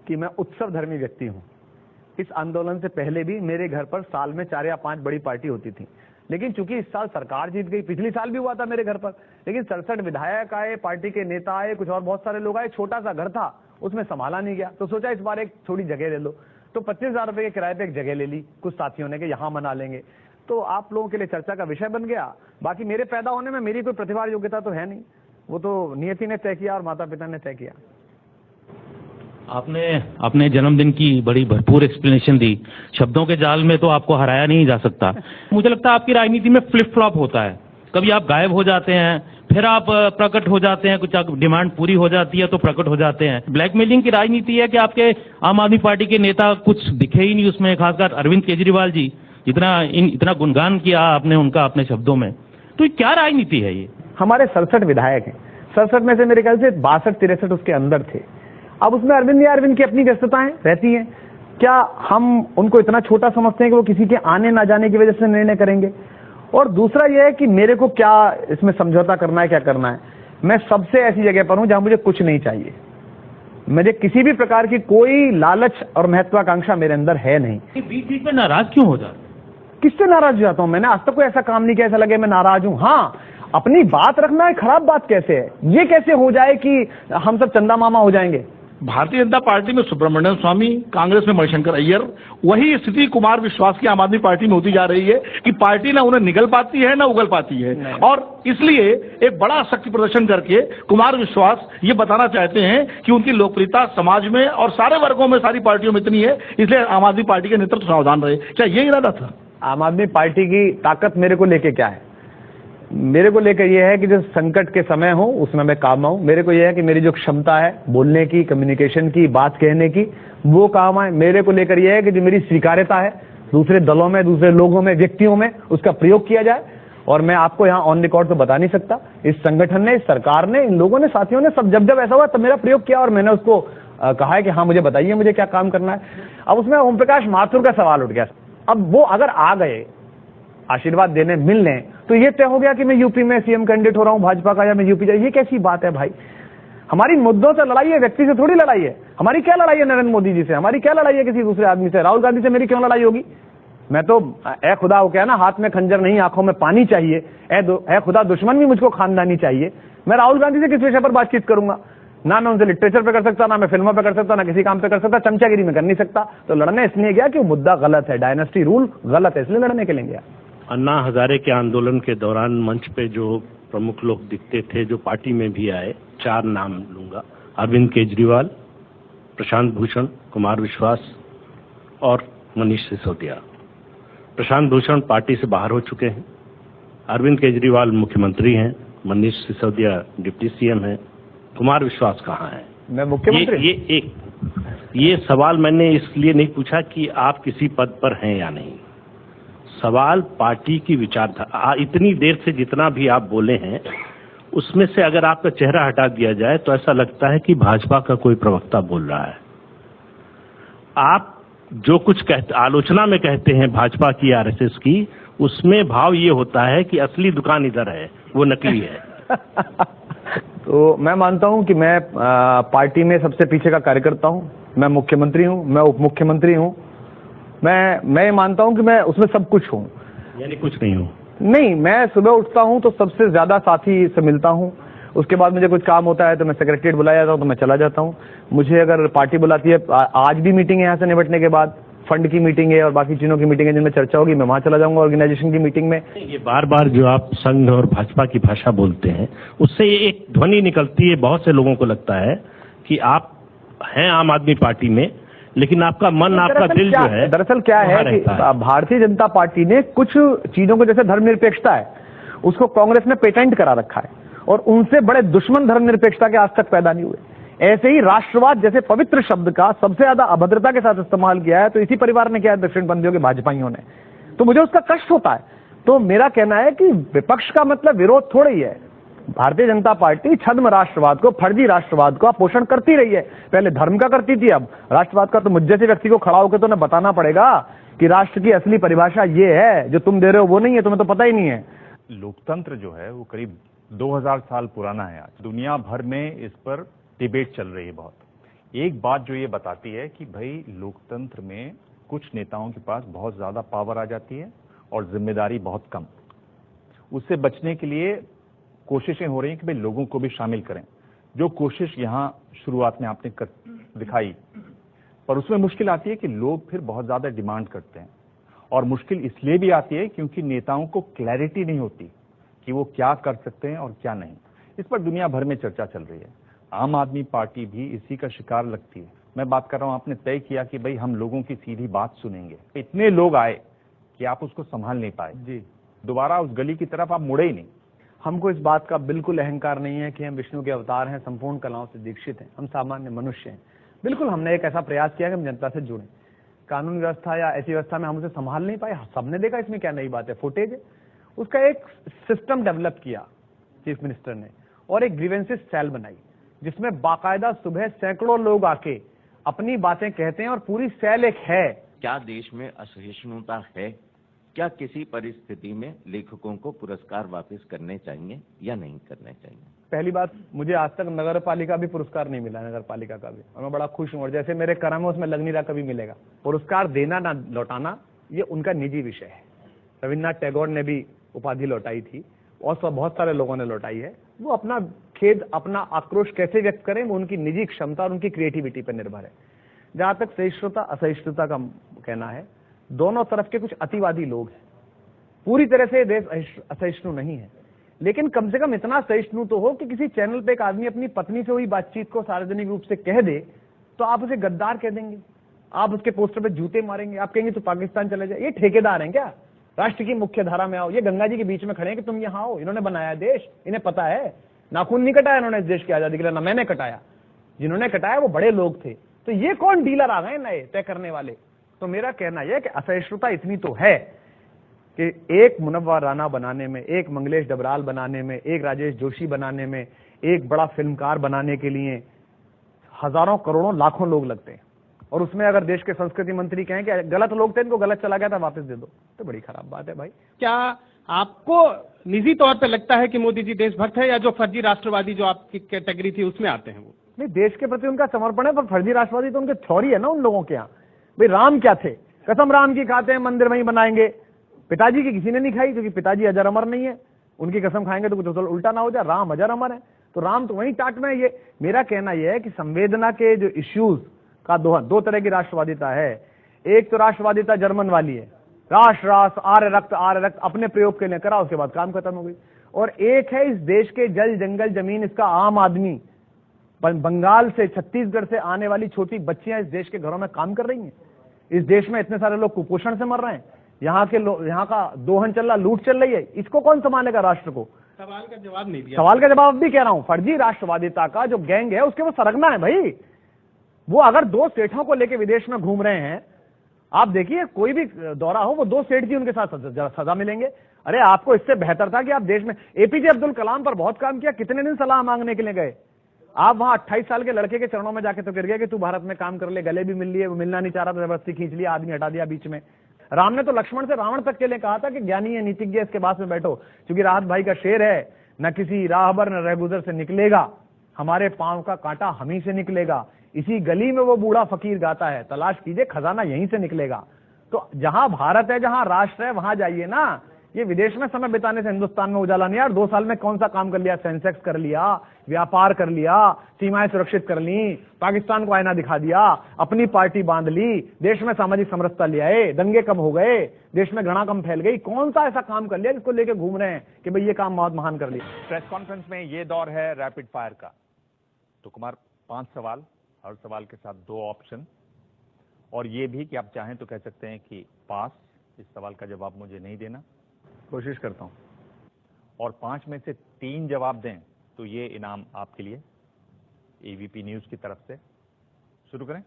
कि मैं उत्सव धर्मी व्यक्ति हूं। इस आंदोलन से पहले भी मेरे घर पर साल में 4 या 5 बड़ी पार्टी होती थी, लेकिन चूंकि इस साल सरकार जीत गई, पिछले साल भी हुआ था मेरे घर पर, लेकिन 67 विधायक आए, पार्टी के नेता आए, कुछ और बहुत सारे लोग आए, छोटा सा घर था, उसमें संभाला नहीं गया, तो सोचा इस बार एक थोड़ी जगह ले लो, तो 25,000 रुपए के किराए पे एक जगह ले ली कुछ साथियों ने कि यहाँ मना लेंगे, तो आप लोगों के लिए चर्चा का विषय बन गया। बाकी मेरे पैदा होने में मेरी कोई प्रतिभा योग्यता तो है नहीं, वो तो नियति ने तय किया और माता पिता ने तय किया। आपने अपने जन्मदिन की बड़ी भरपूर एक्सप्लेनेशन दी, शब्दों के जाल में तो आपको हराया नहीं जा सकता। मुझे लगता है आपकी राजनीति में फ्लिप फ्लॉप होता है, कभी आप गायब हो जाते हैं, फिर आप प्रकट हो जाते हैं, कुछ डिमांड पूरी हो जाती है तो प्रकट हो जाते हैं। ब्लैकमेलिंग की राजनीति है कि आपके आम आदमी पार्टी के नेता कुछ दिखे ही नहीं उसमें, खासकर अरविंद केजरीवाल जी, इतना गुणगान किया आपने उनका अपने शब्दों में, तो ये क्या राजनीति है ये? हमारे 67 विधायक हैं, 67 में से मेरे ख्याल से 62-63 उसके अंदर थे। अब उसमें अरविंद की अपनी व्यस्तताएं रहती हैं। क्या हम उनको इतना छोटा समझते हैं कि वो किसी के आने ना जाने की वजह से निर्णय करेंगे? और दूसरा यह है कि मेरे को क्या इसमें समझौता करना है, क्या करना है। मैं सबसे ऐसी जगह पर हूं जहां मुझे कुछ नहीं चाहिए, मुझे किसी भी प्रकार की कोई लालच और महत्वाकांक्षा मेरे अंदर है नहीं। बीच में नाराज क्यों हो जाते? किससे नाराज हो जाता हूं? मैंने आज तक कोई ऐसा काम नहीं किया ऐसा लगे मैं नाराज हूं। हाँ, अपनी बात रखना है, खराब बात कैसे है? ये कैसे हो जाए कि हम सब चंदा मामा हो जाएंगे? भारतीय जनता पार्टी में सुब्रमण्यम स्वामी, कांग्रेस में मणिशंकर अय्यर, वही स्थिति कुमार विश्वास की आम आदमी पार्टी में होती जा रही है कि पार्टी ना उन्हें निगल पाती है ना उगल पाती है। और इसलिए एक बड़ा शक्ति प्रदर्शन करके कुमार विश्वास ये बताना चाहते हैं कि उनकी लोकप्रियता समाज में और सारे वर्गों में, सारी पार्टियों में इतनी है, इसलिए आम आदमी पार्टी के नेतृत्व सावधान रहे। क्या ये इरादा था? आम आदमी पार्टी की ताकत मेरे को लेके क्या है? मेरे को लेकर यह है कि जो संकट के समय हो उसमें मैं काम आऊं। मेरे को यह है कि मेरी जो क्षमता है बोलने की, कम्युनिकेशन की, बात कहने की, वो काम आए। मेरे को लेकर यह है कि जो मेरी स्वीकार्यता है दूसरे दलों में, दूसरे लोगों में, व्यक्तियों में, उसका प्रयोग किया जाए। और मैं आपको यहाँ ऑन रिकॉर्ड तो बता नहीं सकता, इस संगठन ने, इस सरकार ने, इन लोगों ने, साथियों ने सब जब ऐसा हुआ तब मेरा प्रयोग किया और मैंने उसको कहा है कि हाँ मुझे बताइए मुझे क्या काम करना है। अब उसमें ओम प्रकाश माथुर का सवाल उठ गया। अब वो अगर आ गए आशीर्वाद देने मिलने तो ये तय हो गया कि मैं यूपी में सीएम कैंडिडेट हो रहा हूं भाजपा का, या मैं यूपी ये कैसी बात है भाई? हमारी मुद्दों से लड़ाई है, व्यक्ति से थोड़ी लड़ाई है। हमारी क्या लड़ाई है नरेंद्र मोदी जी से? हमारी क्या लड़ाई है किसी दूसरे आदमी से? राहुल गांधी से मेरी क्यों लड़ाई होगी? मैं तो ए खुदा हो गया ना, हाथ में खंजर नहीं आंखों में पानी चाहिए। ए खुदा दुश्मन भी मुझको खानदानी चाहिए। मैं राहुल गांधी से किस विषय पर बातचीत करूंगा? ना मैं उनसे लिटरेचर पे कर सकता, ना मैं फिल्मों पे कर सकता, ना किसी काम पे कर सकता, चमचागिरी में कर नहीं सकता। तो लड़ने इसलिए गया कि वो मुद्दा गलत है, डायनेस्टी रूल गलत है, इसलिए लड़ने के लिए गया। अन्ना हजारे के आंदोलन के दौरान मंच पे जो प्रमुख लोग दिखते थे, जो पार्टी में भी आए, 4 नाम लूंगा: अरविंद केजरीवाल, प्रशांत भूषण, कुमार विश्वास और मनीष सिसोदिया। प्रशांत भूषण पार्टी से बाहर हो चुके हैं, अरविंद केजरीवाल मुख्यमंत्री हैं, मनीष सिसोदिया डिप्टी सीएम हैं, कुमार विश्वास कहाँ हैं? मैं मुख्यमंत्री। ये सवाल मैंने इसलिए नहीं पूछा कि आप किसी पद पर हैं या नहीं, सवाल पार्टी की विचारधारा। इतनी देर से जितना भी आप बोले हैं उसमें से अगर आपका चेहरा हटा दिया जाए तो ऐसा लगता है कि भाजपा का कोई प्रवक्ता बोल रहा है। आप जो कुछ आलोचना में कहते हैं भाजपा की, आरएसएस की, उसमें भाव ये होता है कि असली दुकान इधर है, वो नकली है। तो मैं मानता हूं कि मैं पार्टी में सबसे पीछे का कार्यकर्ता हूं, मैं मुख्यमंत्री हूं, मैं उप मुख्यमंत्री हूं, मैं मानता हूं कि मैं उसमें सब कुछ हूं। यानी कुछ नहीं हूं? नहीं, मैं सुबह उठता हूं तो सबसे ज्यादा साथी से मिलता हूं, उसके बाद मुझे कुछ काम होता है तो मैं सेक्रेटरीट बुलाया जाता हूं तो मैं चला जाता हूं। मुझे अगर पार्टी बुलाती है, आज भी मीटिंग है यहाँ से निपटने के बाद, फंड की मीटिंग है और बाकी चीजों की मीटिंग है जिनमें चर्चा होगी, मैं वहां चला जाऊंगा ऑर्गेनाइजेशन की मीटिंग में। ये बार बार जो आप संघ और भाजपा की भाषा बोलते हैं उससे एक ध्वनि निकलती है, बहुत से लोगों को लगता है कि आप हैं आम आदमी पार्टी में, लेकिन आपका मन, आपका दिल जो है, दरअसल क्या है कि भारतीय जनता पार्टी ने कुछ चीजों को, जैसे धर्मनिरपेक्षता है, उसको कांग्रेस ने पेटेंट करा रखा है और उनसे बड़े दुश्मन धर्मनिरपेक्षता के आज तक पैदा नहीं हुए। ऐसे ही राष्ट्रवाद जैसे पवित्र शब्द का सबसे ज्यादा अभद्रता के साथ इस्तेमाल किया है तो इसी परिवार ने किया है, दक्षिणपंथियों के भाजपाइयों ने। तो मुझे उसका कष्ट होता है। तो मेरा कहना है कि विपक्ष का मतलब विरोध थोड़ा ही है। भारतीय जनता पार्टी छद्म राष्ट्रवाद को, फर्जी राष्ट्रवाद को पोषण करती रही है। पहले धर्म का करती थी, अब राष्ट्रवाद का। तो मुझ जैसे व्यक्ति को खड़ा होकर तो उन्हें बताना पड़ेगा कि राष्ट्र की असली परिभाषा ये है, जो तुम दे रहे हो वो नहीं है, तुम्हें तो पता ही नहीं है। लोकतंत्र जो है वो करीब 2000 साल पुराना है। आज दुनिया भर में इस पर डिबेट चल रही है बहुत। एक बात जो ये बताती है कि भाई लोकतंत्र में कुछ नेताओं के पास बहुत ज्यादा पावर आ जाती है और जिम्मेदारी बहुत कम। उससे बचने के लिए कोशिशें हो रही हैं कि भाई लोगों को भी शामिल करें, जो कोशिश यहाँ शुरुआत में आपने दिखाई, पर उसमें मुश्किल आती है कि लोग फिर बहुत ज्यादा डिमांड करते हैं। और मुश्किल इसलिए भी आती है क्योंकि नेताओं को क्लैरिटी नहीं होती कि वो क्या कर सकते हैं और क्या नहीं। इस पर दुनिया भर में चर्चा चल रही है। आम आदमी पार्टी भी इसी का शिकार लगती है। मैं बात कर रहा हूं, आपने तय किया कि भाई हम लोगों की सीधी बात सुनेंगे। इतने लोग आए कि आप उसको संभाल नहीं पाए जी। दोबारा उस गली की तरफ आप मुड़े ही नहीं। हमको इस बात का बिल्कुल अहंकार नहीं है कि हम विष्णु के अवतार हैं, संपूर्ण कलाओं से दीक्षित हैं। हम सामान्य मनुष्य हैं। बिल्कुल हमने एक ऐसा प्रयास किया कि हम जनता से जुड़ें। कानून व्यवस्था या ऐसी व्यवस्था में हम उसे संभाल नहीं पाए। सबने देखा इसमें क्या नई बात है, फुटेज है। उसका एक सिस्टम डेवलप किया चीफ मिनिस्टर ने और एक ग्रीवेंसेस सेल बनाई जिसमें बाकायदा सुबह सैकड़ों लोग आके अपनी बातें कहते हैं और पूरी सेल एक है। क्या देश में असहिष्णुता है? क्या किसी परिस्थिति में लेखकों को पुरस्कार वापस करने चाहिए या नहीं करने चाहिए? पहली बात, मुझे आज तक नगर पालिका भी पुरस्कार नहीं मिला, नगर पालिका का भी, और मैं बड़ा खुश हूं। और जैसे मेरे कर्म है उसमें लग नहीं रहा कभी मिलेगा। पुरस्कार देना ना लौटाना ये उनका निजी विषय है। रविन्द्रनाथ टैगोर ने भी उपाधि लौटाई थी और बहुत सारे लोगों ने लौटाई है। वो अपना खेद, अपना आक्रोश कैसे व्यक्त करें वो उनकी निजी क्षमता और उनकी क्रिएटिविटी पर निर्भर है। जहां तक सहिष्णुता असहिष्णुता का कहना है, दोनों तरफ के कुछ अतिवादी लोग हैं। पूरी तरह से देश असहिष्णु नहीं है, लेकिन कम से कम इतना सहिष्णु तो हो कि किसी चैनल पे एक आदमी अपनी पत्नी से हुई बातचीत को सार्वजनिक रूप से कह दे तो आप उसे गद्दार कह देंगे, आप उसके पोस्टर पे जूते मारेंगे, आप कहेंगे तो पाकिस्तान चले जाए। ये ठेकेदार हैं क्या? राष्ट्र की मुख्य धारा में आओ। ये गंगा जी के बीच में खड़े हैं कि तुम यहाँ आओ। इन्होंने बनाया देश, इन्हें पता है। नाखून नहीं कटाया इन्होंने इस देश की आजादी के लिए, ना मैंने कटाया। जिन्होंने कटाया वो बड़े लोग थे। तो ये कौन डीलर आ गए नए तय करने वाले? तो मेरा कहना यह कि असहिष्णुता इतनी तो है कि एक मुनव्वर राणा बनाने में, एक मंगलेश डबराल बनाने में, एक राजेश जोशी बनाने में, एक बड़ा फिल्मकार बनाने के लिए हजारों करोड़ों लाखों लोग लगते हैं। और उसमें अगर देश के संस्कृति मंत्री कहें कि गलत लोग थे, इनको गलत चला गया था, वापस दे दो, तो बड़ी खराब बात है भाई। क्या आपको निजी तौर पे लगता है कि मोदी जी देशभक्त है, या जो फर्जी राष्ट्रवादी जो आपकी कैटेगरी थी उसमें आते हैं वो? नहीं, देश के प्रति उनका समर्पण है, पर फर्जी राष्ट्रवादी तो उनके थ्योरी है ना उन लोगों के यहाँ। भाई राम क्या थे? कसम राम की खाते हैं, मंदिर वहीं बनाएंगे। पिताजी की किसी ने नहीं खाई क्योंकि पिताजी अजर अमर नहीं है। उनकी कसम खाएंगे तो कुछ उल्टा ना हो जाए। राम अजर अमर है तो राम तो वहीं टाट में है। ये मेरा कहना यह है कि संवेदना के जो इश्यूज का दो तरह की राष्ट्रवादिता है। एक तो राष्ट्रवादिता जर्मन वाली है, राष्ट्र राष्ट्र आर्य रक्त अपने प्रयोग के लिए करा, उसके बाद काम खत्म हो गई। और एक है इस देश के जल जंगल जमीन, इसका आम आदमी, बंगाल से छत्तीसगढ़ से आने वाली छोटी बच्चियां इस देश के घरों में काम कर रही हैं। इस देश में इतने सारे लोग कुपोषण से मर रहे हैं। यहाँ के लोग, यहाँ का दोहन चल रहा, लूट चल रही है। इसको कौन संभालेगा राष्ट्र को? सवाल का जवाब नहीं दिया। सवाल का जवाब भी कह रहा हूं। फर्जी राष्ट्रवादिता का जो गैंग है उसके वो सरगना है भाई। वो अगर दो सेठों को लेकर विदेश में घूम रहे हैं, आप देखिए कोई भी दौरा हो, वो दो सेठ जी उनके साथ सजा मिलेंगे। अरे आपको इससे बेहतर था कि आप देश में एपीजे अब्दुल कलाम पर बहुत काम किया। कितने दिन सलाह मांगने के लिए गए आप? वहां 28 साल के लड़के के चरणों में जाके तो गिर गए कि तू भारत में काम कर ले। गले भी मिल लिए, वो मिलना नहीं चाह रहा था, जबरदस्ती खींच लिया, आदमी हटा दिया बीच में। राम ने तो लक्ष्मण से रावण तक के लिए कहा था कि ज्ञानी है, नीतिज्ञ, इसके पास में बैठो, क्योंकि राहत भाई का शेर है, न किसी राहबर न रहगुजर से निकलेगा, हमारे पांव का कांटा हम ही से निकलेगा। इसी गली में वो बूढ़ा फकीर गाता है, तलाश कीजिए खजाना यहीं से निकलेगा। तो जहां भारत है, जहां राष्ट्र है, वहां जाइए ना। ये विदेश में समय बिताने से हिंदुस्तान में उजाला नहीं। यार 2 साल में कौन सा काम कर लिया? सेंसेक्स कर लिया, व्यापार कर लिया, सीमाएं सुरक्षित कर ली, पाकिस्तान को आईना दिखा दिया, अपनी पार्टी बांध ली, देश में सामाजिक समरसता ले आए, दंगे कम हो गए, देश में घृणा कम फैल गई। कौन सा ऐसा काम कर लिया जिसको लेके घूम रहे हैं कि भाई ये काम बहुत महान कर लिया? प्रेस कॉन्फ्रेंस में ये दौर है रैपिड फायर का। तो कुमार 5 सवाल, हर सवाल के साथ 2 ऑप्शन, और ये भी कि आप चाहें तो कह सकते हैं कि पास, इस सवाल का जवाब मुझे नहीं देना, कोशिश करता हूं। और 5 में से 3 जवाब दें तो ये इनाम आपके लिए एबीपी न्यूज की तरफ से। शुरू करें।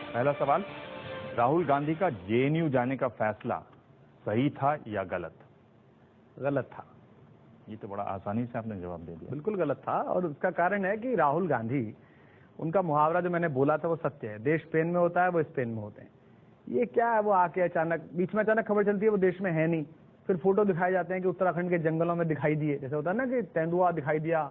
पहला सवाल, राहुल गांधी का जेएनयू जाने का फैसला सही था या गलत? गलत था। ये तो बड़ा आसानी से आपने जवाब दे दिया। बिल्कुल गलत था, और उसका कारण है कि राहुल गांधी, उनका मुहावरा जो मैंने बोला था वो सत्य है। देश स्पेन में होता है, वो स्पेन में होते हैं। ये क्या है, वो आके अचानक बीच में अचानक खबर चलती है वो देश में है नहीं, फिर फोटो दिखाए जाते हैं कि उत्तराखंड के जंगलों में दिखाई दिए, जैसे होता है ना कि तेंदुआ दिखाई दिया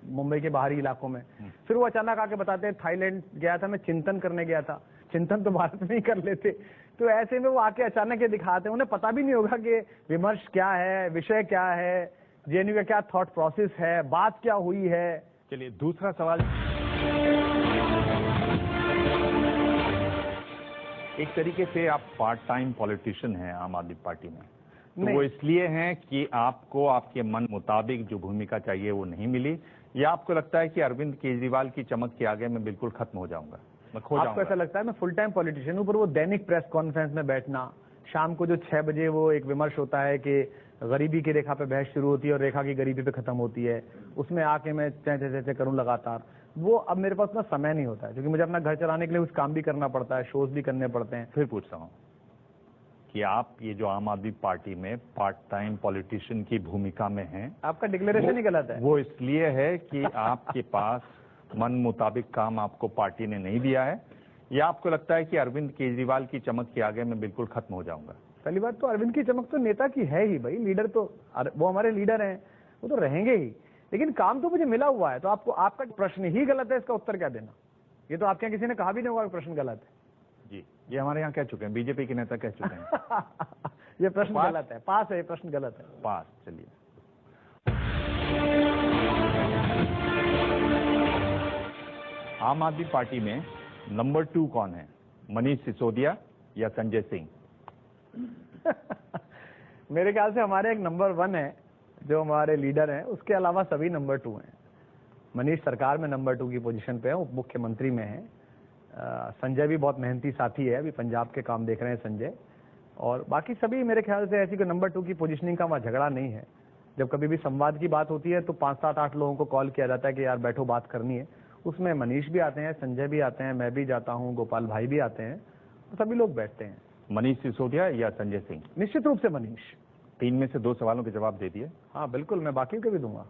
मुंबई के बाहरी इलाकों में। फिर वो अचानक आके बताते हैं थाईलैंड गया था, मैं चिंतन करने गया था। चिंतन तो भारत में ही कर लेते। तो ऐसे में वो आके अचानक ये दिखाते हैं, उन्हें पता भी नहीं होगा कि विमर्श क्या है, विषय क्या है, जेएनयू का क्या थॉट प्रोसेस है, बात क्या हुई है। चलिए दूसरा सवाल। एक तरीके से आप पार्ट टाइम पॉलिटिशियन हैं आम आदमी पार्टी में, तो वो इसलिए हैं कि आपको आपके मन मुताबिक जो भूमिका चाहिए वो नहीं मिली, या आपको लगता है कि अरविंद केजरीवाल की चमक के आगे मैं बिल्कुल खत्म हो जाऊंगा, मैं खो जाऊंगा? आपको ऐसा लगता है मैं फुल टाइम पॉलिटिशियन हूं, पर वो दैनिक प्रेस कॉन्फ्रेंस में बैठना, शाम को जो 6 बजे वो एक विमर्श होता है कि गरीबी की रेखा पे बहस शुरू होती है और रेखा की गरीबी पे खत्म होती है, उसमें आके मैं चें करूं लगातार, वो अब मेरे पास ना समय नहीं होता है, क्योंकि मुझे अपना घर चलाने के लिए कुछ काम भी करना पड़ता है, शोज भी करने पड़ते हैं। फिर पूछता हूं कि आप ये जो आम आदमी पार्टी में पार्ट टाइम पॉलिटिशियन की भूमिका में हैं, आपका डिक्लेरेशन ही गलत है। वो इसलिए है कि आपके पास मन मुताबिक काम आपको पार्टी ने नहीं दिया है, या आपको लगता है कि अरविंद केजरीवाल की चमक के आगे मैं बिल्कुल खत्म हो जाऊंगा? पहली बात तो अरविंद की चमक तो नेता की है ही भाई, लीडर तो वो हमारे लीडर हैं, वो तो रहेंगे ही, लेकिन काम तो मुझे मिला हुआ है। तो आपको आपका प्रश्न ही गलत है, इसका उत्तर क्या देना? ये तो आपके यहाँ किसी ने कहा भी नहीं होगा प्रश्न गलत है। जी, ये हमारे यहाँ कह चुके हैं, बीजेपी के नेता कह चुके हैं। ये प्रश्न गलत है, पास है, ये प्रश्न गलत है, पास। चलिए, आम आदमी पार्टी में नंबर 2 कौन है, मनीष सिसोदिया या संजय सिंह? मेरे ख्याल से हमारे एक नंबर 1 है जो हमारे लीडर हैं, उसके अलावा सभी नंबर 2 हैं। मनीष सरकार में नंबर 2 की पोजीशन पे है, उप मुख्यमंत्री में है। संजय भी बहुत मेहनती साथी है, अभी पंजाब के काम देख रहे हैं संजय, और बाकी सभी मेरे ख्याल से ऐसी कोई नंबर 2 की पोजीशनिंग का वहाँ झगड़ा नहीं है। जब कभी भी संवाद की बात होती है तो 5, 7, 8 लोगों को कॉल किया जाता है कि यार बैठो बात करनी है, उसमें मनीष भी आते हैं, संजय भी आते हैं, मैं भी जाता हूँ, गोपाल भाई भी आते हैं, तो सभी लोग बैठते हैं। मनीष सिसोदिया या संजय सिंह? निश्चित रूप से मनीष। 3 में से 2 सवालों के जवाब दे दिए। हाँ बिल्कुल, मैं बाकी के भी दूंगा।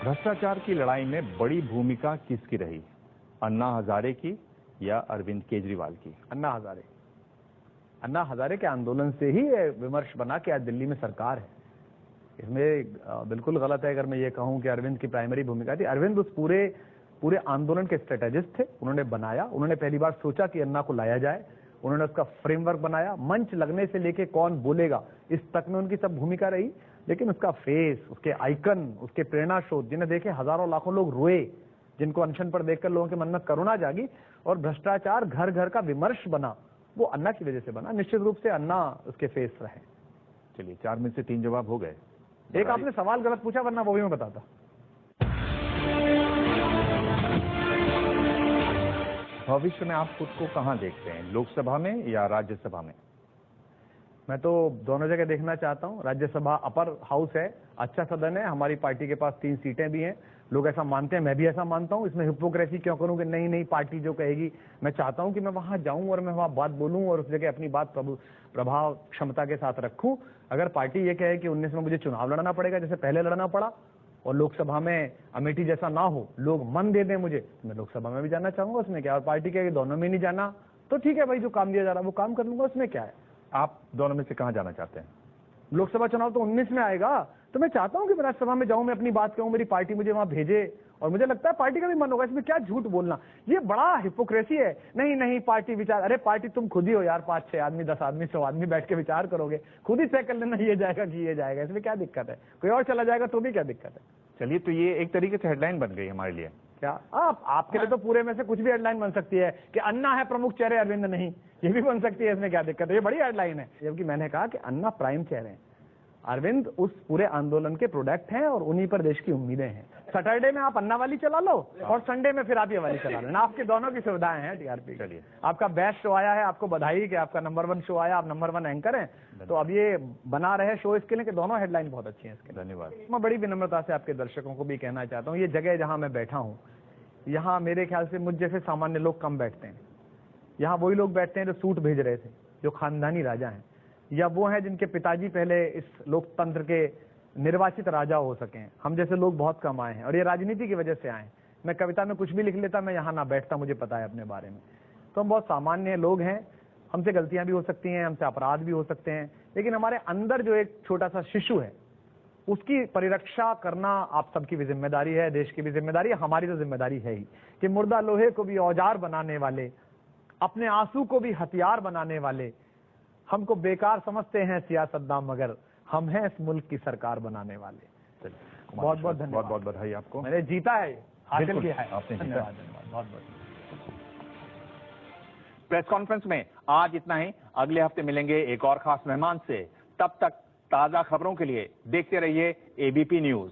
भ्रष्टाचार की लड़ाई में बड़ी भूमिका किसकी रही, अन्ना हजारे की या अरविंद केजरीवाल की? अन्ना हजारे। अन्ना हजारे के आंदोलन से ही विमर्श बना कि आज दिल्ली में सरकार है। इसमें बिल्कुल गलत है अगर मैं ये कहूं कि अरविंद की प्राइमरी भूमिका थी। अरविंद उस पूरे आंदोलन के स्ट्रेटेजिस्ट थे, उन्होंने बनाया, उन्होंने पहली बार सोचा कि अन्ना को लाया जाए, उन्होंने उसका फ्रेमवर्क बनाया, मंच लगने से लेके कौन बोलेगा इस तक में उनकी सब भूमिका रही। लेकिन उसका फेस, उसके आइकन, उसके प्रेरणा स्रोत जिन्हें देखे हजारों लाखों लोग रोए, जिनको अनशन पर देखकर लोगों के मन में करुणा जागी और भ्रष्टाचार घर घर का विमर्श बना, वो अन्ना की वजह से बना। निश्चित रूप से अन्ना उसके फेस रहे। चलिए, 4 में से 3 जवाब हो गए। एक आपने सवाल गलत पूछा, वरना वो भी मैं बताता। भविष्य में आप खुद को कहां देखते हैं, लोकसभा में या राज्यसभा में? मैं तो दोनों जगह देखना चाहता हूं। राज्यसभा अपर हाउस है, अच्छा सदन है, हमारी पार्टी के पास 3 सीटें भी हैं, लोग ऐसा मानते हैं, मैं भी ऐसा मानता हूं। इसमें हिपोक्रेसी क्यों करूं कि नहीं पार्टी जो कहेगी। मैं चाहता हूं कि मैं वहां जाऊं और मैं वहां बात बोलूं और उस जगह अपनी बात प्रभाव क्षमता के साथ रखूं। अगर पार्टी ये कहे कि 19 में मुझे चुनाव लड़ना पड़ेगा जैसे पहले लड़ना पड़ा, और लोकसभा में अमेठी जैसा ना हो, लोग मन दे दें मुझे, तो मैं लोकसभा में भी जाना चाहूंगा, उसमें क्या। और पार्टी के दोनों में नहीं जाना तो ठीक है भाई, जो काम दिया जा रहा है वो काम कर लूंगा, उसमें क्या है। आप दोनों में से कहां जाना चाहते हैं? लोकसभा चुनाव तो 19 में आएगा, तो मैं चाहता हूं कि मैं राज्यसभा में जाऊं, मैं अपनी बात कहूं, मेरी पार्टी मुझे वहां भेजे, और मुझे लगता है पार्टी का भी मन होगा। इसमें क्या झूठ बोलना, ये बड़ा हिपोक्रेसी है। नहीं पार्टी विचार, अरे पार्टी तुम खुद ही हो यार, 5-6 आदमी, 10 आदमी, 100 आदमी बैठ के विचार करोगे, खुद ही तय कर लेना ये जाएगा कि ये जाएगा, इसमें क्या दिक्कत है। कोई और चला जाएगा तो भी क्या दिक्कत है। चलिए, तो ये एक तरीके से हेडलाइन बन गई हमारे लिए। क्या आपके लिए तो पूरे में से कुछ भी हेडलाइन बन सकती है कि अन्ना है प्रमुख चेहरे, अरविंद नहीं, ये भी बन सकती है, इसमें क्या दिक्कत है। ये बड़ी हेडलाइन है, जबकि मैंने कहा कि अन्ना प्राइम चेहरे हैं, अरविंद उस पूरे आंदोलन के प्रोडक्ट हैं और उन्हीं पर देश की उम्मीदें हैं। सैटरडे में आप अन्ना वाली चला लो और संडे में फिर आप ये वाली चला लो ना, आपके दोनों की सुविधाएं हैं टीआरपी। चलिए, आपका बेस्ट शो आया है, आपको बधाई कि आपका नंबर 1 शो आया, आप नंबर 1 एंकर हैं, तो अब ये बना रहे शो इसके लिए कि दोनों हेडलाइन बहुत अच्छी है इसके। धन्यवाद। मैं बड़ी विनम्रता से आपके दर्शकों को भी कहना चाहता हूँ, ये जगह जहां मैं बैठा हूँ, यहाँ मेरे ख्याल से मुझ जैसे सामान्य लोग कम बैठते हैं। यहाँ वही लोग बैठते हैं जो सूट भेज रहे थे, जो खानदानी राजा हैं, या वो हैं जिनके पिताजी पहले इस लोकतंत्र के निर्वाचित राजा हो सके। हम जैसे लोग बहुत कम आए हैं और ये राजनीति की वजह से आए हैं। मैं कविता में कुछ भी लिख लेता, मैं यहाँ ना बैठता, मुझे पता है अपने बारे में। तो हम बहुत सामान्य लोग हैं, हमसे गलतियां भी हो सकती हैं, हमसे अपराध भी हो सकते हैं, लेकिन हमारे अंदर जो एक छोटा सा शिशु है उसकी परिरक्षा करना आप सबकी भी जिम्मेदारी है, देश की भी जिम्मेदारी है, हमारी तो जिम्मेदारी है ही कि मुर्दा लोहे को भी औजार बनाने वाले, अपने आंसू को भी हथियार बनाने वाले, हमको बेकार समझते हैं सियासतदान, मगर हम हैं इस मुल्क की सरकार बनाने वाले। बहुत बहुत धन्यवाद, बहुत बहुत बधाई आपको। मैंने जीता है, हासिल किया है, आपने जीता। धन्यवाद, बहुत बहुत। प्रेस कॉन्फ्रेंस में आज इतना ही, अगले हफ्ते मिलेंगे एक और खास मेहमान से। तब तक ताजा खबरों के लिए देखते रहिए एबीपी न्यूज।